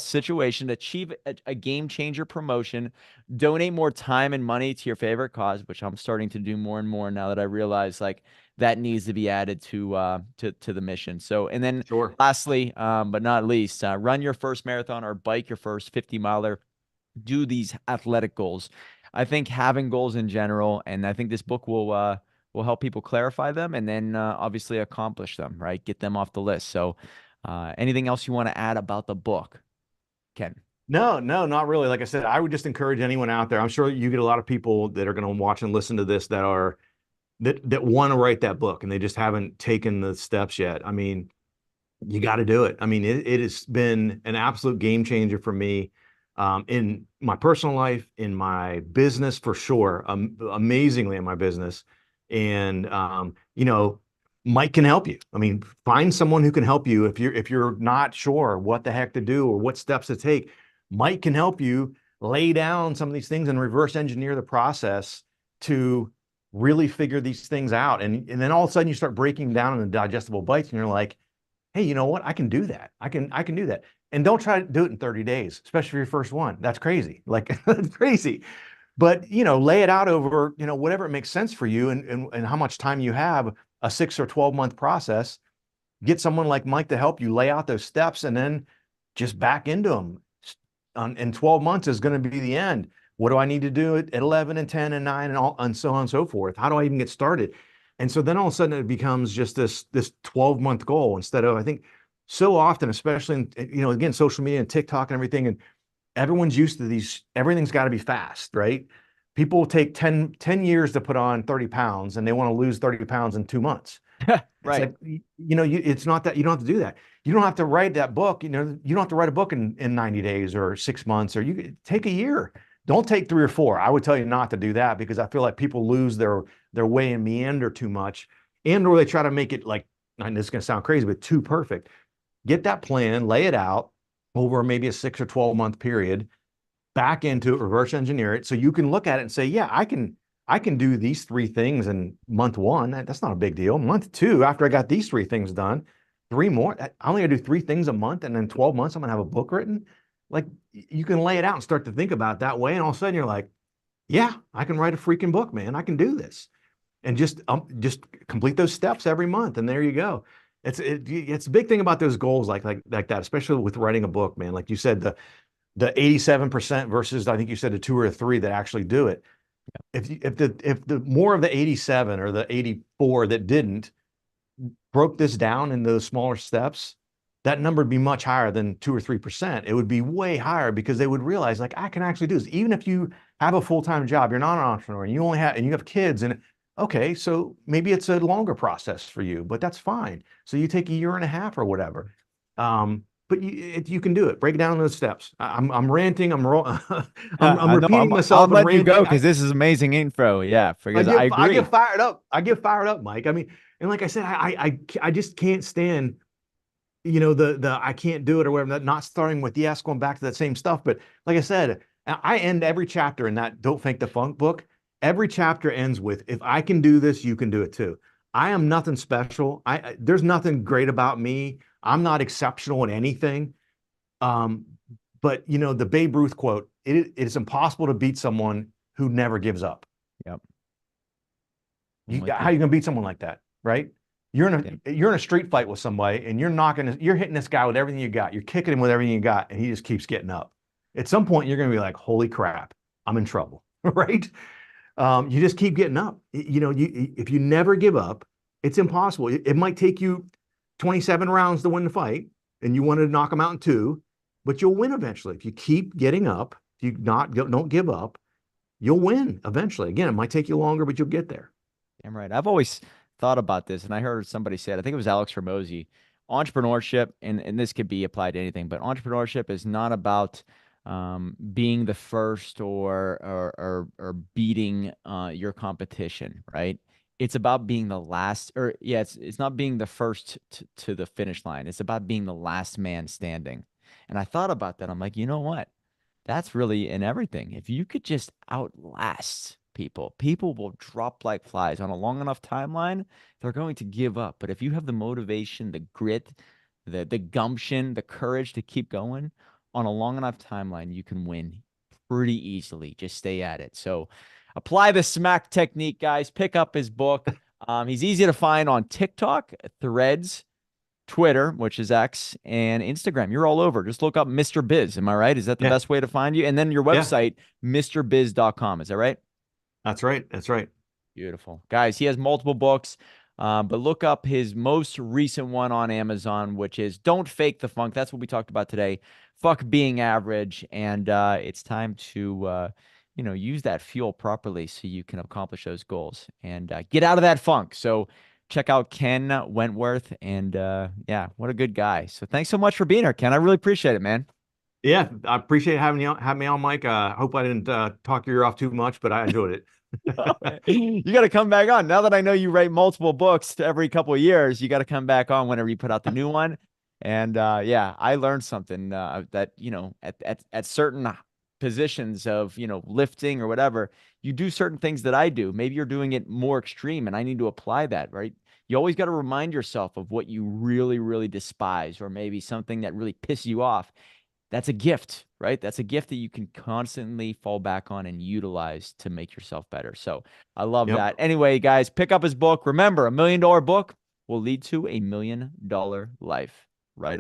situation, achieve a game changer promotion, donate more time and money to your favorite cause, which I'm starting to do more and more now that I realize like that needs to be added to the mission. So, and then Sure. lastly, but not least, run your first marathon or bike your first 50 miler, do these athletic goals. I think having goals in general, and I think this book will help people clarify them and then obviously accomplish them, right? Get them off the list. So, anything else you want to add about the book, Ken? No, no, not really. Like I said, I would just encourage anyone out there. I'm sure you get a lot of people that are going to watch and listen to this that want to write that book and they just haven't taken the steps yet. I mean, you got to do it. I mean, it has been an absolute game changer for me, in my personal life, in my business for sure, amazingly in my business. And Mike can help you. I mean, find someone who can help you if you're not sure what the heck to do or what steps to take. Mike can help you lay down some of these things and reverse engineer the process to really figure these things out. And then all of a sudden you start breaking down into digestible bites and you're like, hey, you know what? I can do that. I can do that. And don't try to do it in 30 days, especially for your first one. That's crazy. Like that's crazy. But lay it out over, whatever it makes sense for you and how much time you have, a 6 or 12 month process. Get someone like Mike to help you lay out those steps and then just back into them. And 12 months is going to be the end. What do I need to do at 11 and 10 and 9 and all and so on and so forth? How do I even get started? And so then all of a sudden it becomes just this 12-month goal instead of, I think, so often, especially in, again, social media and TikTok and everything, and everyone's used to everything's got to be fast, right? People take 10 years to put on 30 pounds and they want to lose 30 pounds in 2 months. It's Right. like, it's not that. You don't have to do that. You don't have to write that book. You don't have to write a book in 90 days or 6 months, or you take a year. Don't take 3 or 4. I would tell you not to do that because I feel like people lose their way and meander too much, or they try to make it like, and this is going to sound crazy, but too perfect. Get that plan, lay it out over maybe a 6 or 12 month period, back into it, reverse engineer it, so you can look at it and say, yeah, I can do these 3 things in month 1. That's not a big deal. Month 2, after I got these 3 things done, 3 more. I only got to do 3 things a month, and then 12 months, I'm gonna have a book written. Like you can lay it out and start to think about it that way, and all of a sudden you're like, yeah, I can write a freaking book, man. I can do this, and just complete those steps every month, and there you go. It's a big thing about those goals like that, especially with writing a book, man. Like you said, the 87% versus I think you said the 2 or 3 that actually do it. If the more of the 87 or the 84 that didn't broke this down into those smaller steps, that number would be much higher than 2 or 3%. It would be way higher because they would realize, like, I can actually do this. Even if you have a full-time job, you're not an entrepreneur, and you have kids, and okay, so maybe it's a longer process for you, but that's fine. So you take a year and a half or whatever. But you can do it. Break down those steps. I'm ranting. I'm I know. repeating I'm myself and letting you go ranting. because this is amazing info. Yeah, because I I get agree. fired up. I get fired up, Mike. I mean, and like I said, I just can't stand, the I can't do it or whatever. Not starting with yes, going back to that same stuff. But like I said, I end every chapter in that Don't Fake the Funk book. Every chapter ends with, if I can do this, you can do it too. I am nothing special. There's nothing great about me. I'm not exceptional in anything. Um, but the Babe Ruth quote, it is impossible to beat someone who never gives up. Yep, I'm with How you. you gonna beat someone like that, right? Yeah. You're in a street fight with somebody, and you're hitting this guy with everything you got. You're kicking him with everything you got, and he just keeps getting up. At some point, you're gonna be like, "Holy crap, I'm in trouble," right? You just keep getting up. If you never give up, it's impossible. It might take you 27 rounds to win the fight, and you want to knock them out in 2, but you'll win eventually if you keep getting up. If you not don't give up, you'll win eventually. Again, it might take you longer, but you'll get there. Damn right. I've always thought about this, and I heard somebody say it. I think it was Alex Ramosi. Entrepreneurship, and this could be applied to anything, but entrepreneurship is not about being the first or beating your competition, right? It's about being the last, or yeah, it's not being the first to the finish line. It's about being the last man standing. And I thought about that. I'm like, you know what? That's really in everything. If you could just outlast people, people will drop like flies on a long enough timeline. They're going to give up. But if you have the motivation, the grit, the gumption, the courage to keep going on a long enough timeline, you can win pretty easily. Just stay at it. So apply the smack technique, guys. Pick up his book. He's easy to find on TikTok, Threads, Twitter, which is X, and Instagram. You're all over. Just look up Mr. Biz. Am I right? Is that the Yeah, best way to find you? And then your yeah, website, MrBiz.com. Is that right? that's right. That's right. Beautiful. Guys, he has multiple books, but look up his most recent one on Amazon, which is Don't Fake the Funk. That's what we talked about today. Fuck being average. And it's time to use that fuel properly so you can accomplish those goals and get out of that funk. So check out Ken Wentworth, and yeah, what a good guy. So thanks so much for being here, Ken. I really appreciate it, man. Yeah, I appreciate having me on, Mike. I hope I didn't talk your ear off too much, but I enjoyed it. You got to come back on. Now that I know you write multiple books every couple of years, you got to come back on whenever you put out the new one. And yeah, I learned something that, at certain positions of, lifting or whatever, you do certain things that I do. Maybe you're doing it more extreme and I need to apply that, right? You always got to remind yourself of what you really, really despise, or maybe something that really pisses you off. That's a gift, right? That's a gift that you can constantly fall back on and utilize to make yourself better. So I love Yep. that. Anyway, guys, pick up his book. Remember, $1 million book will lead to $1 million life. Right on.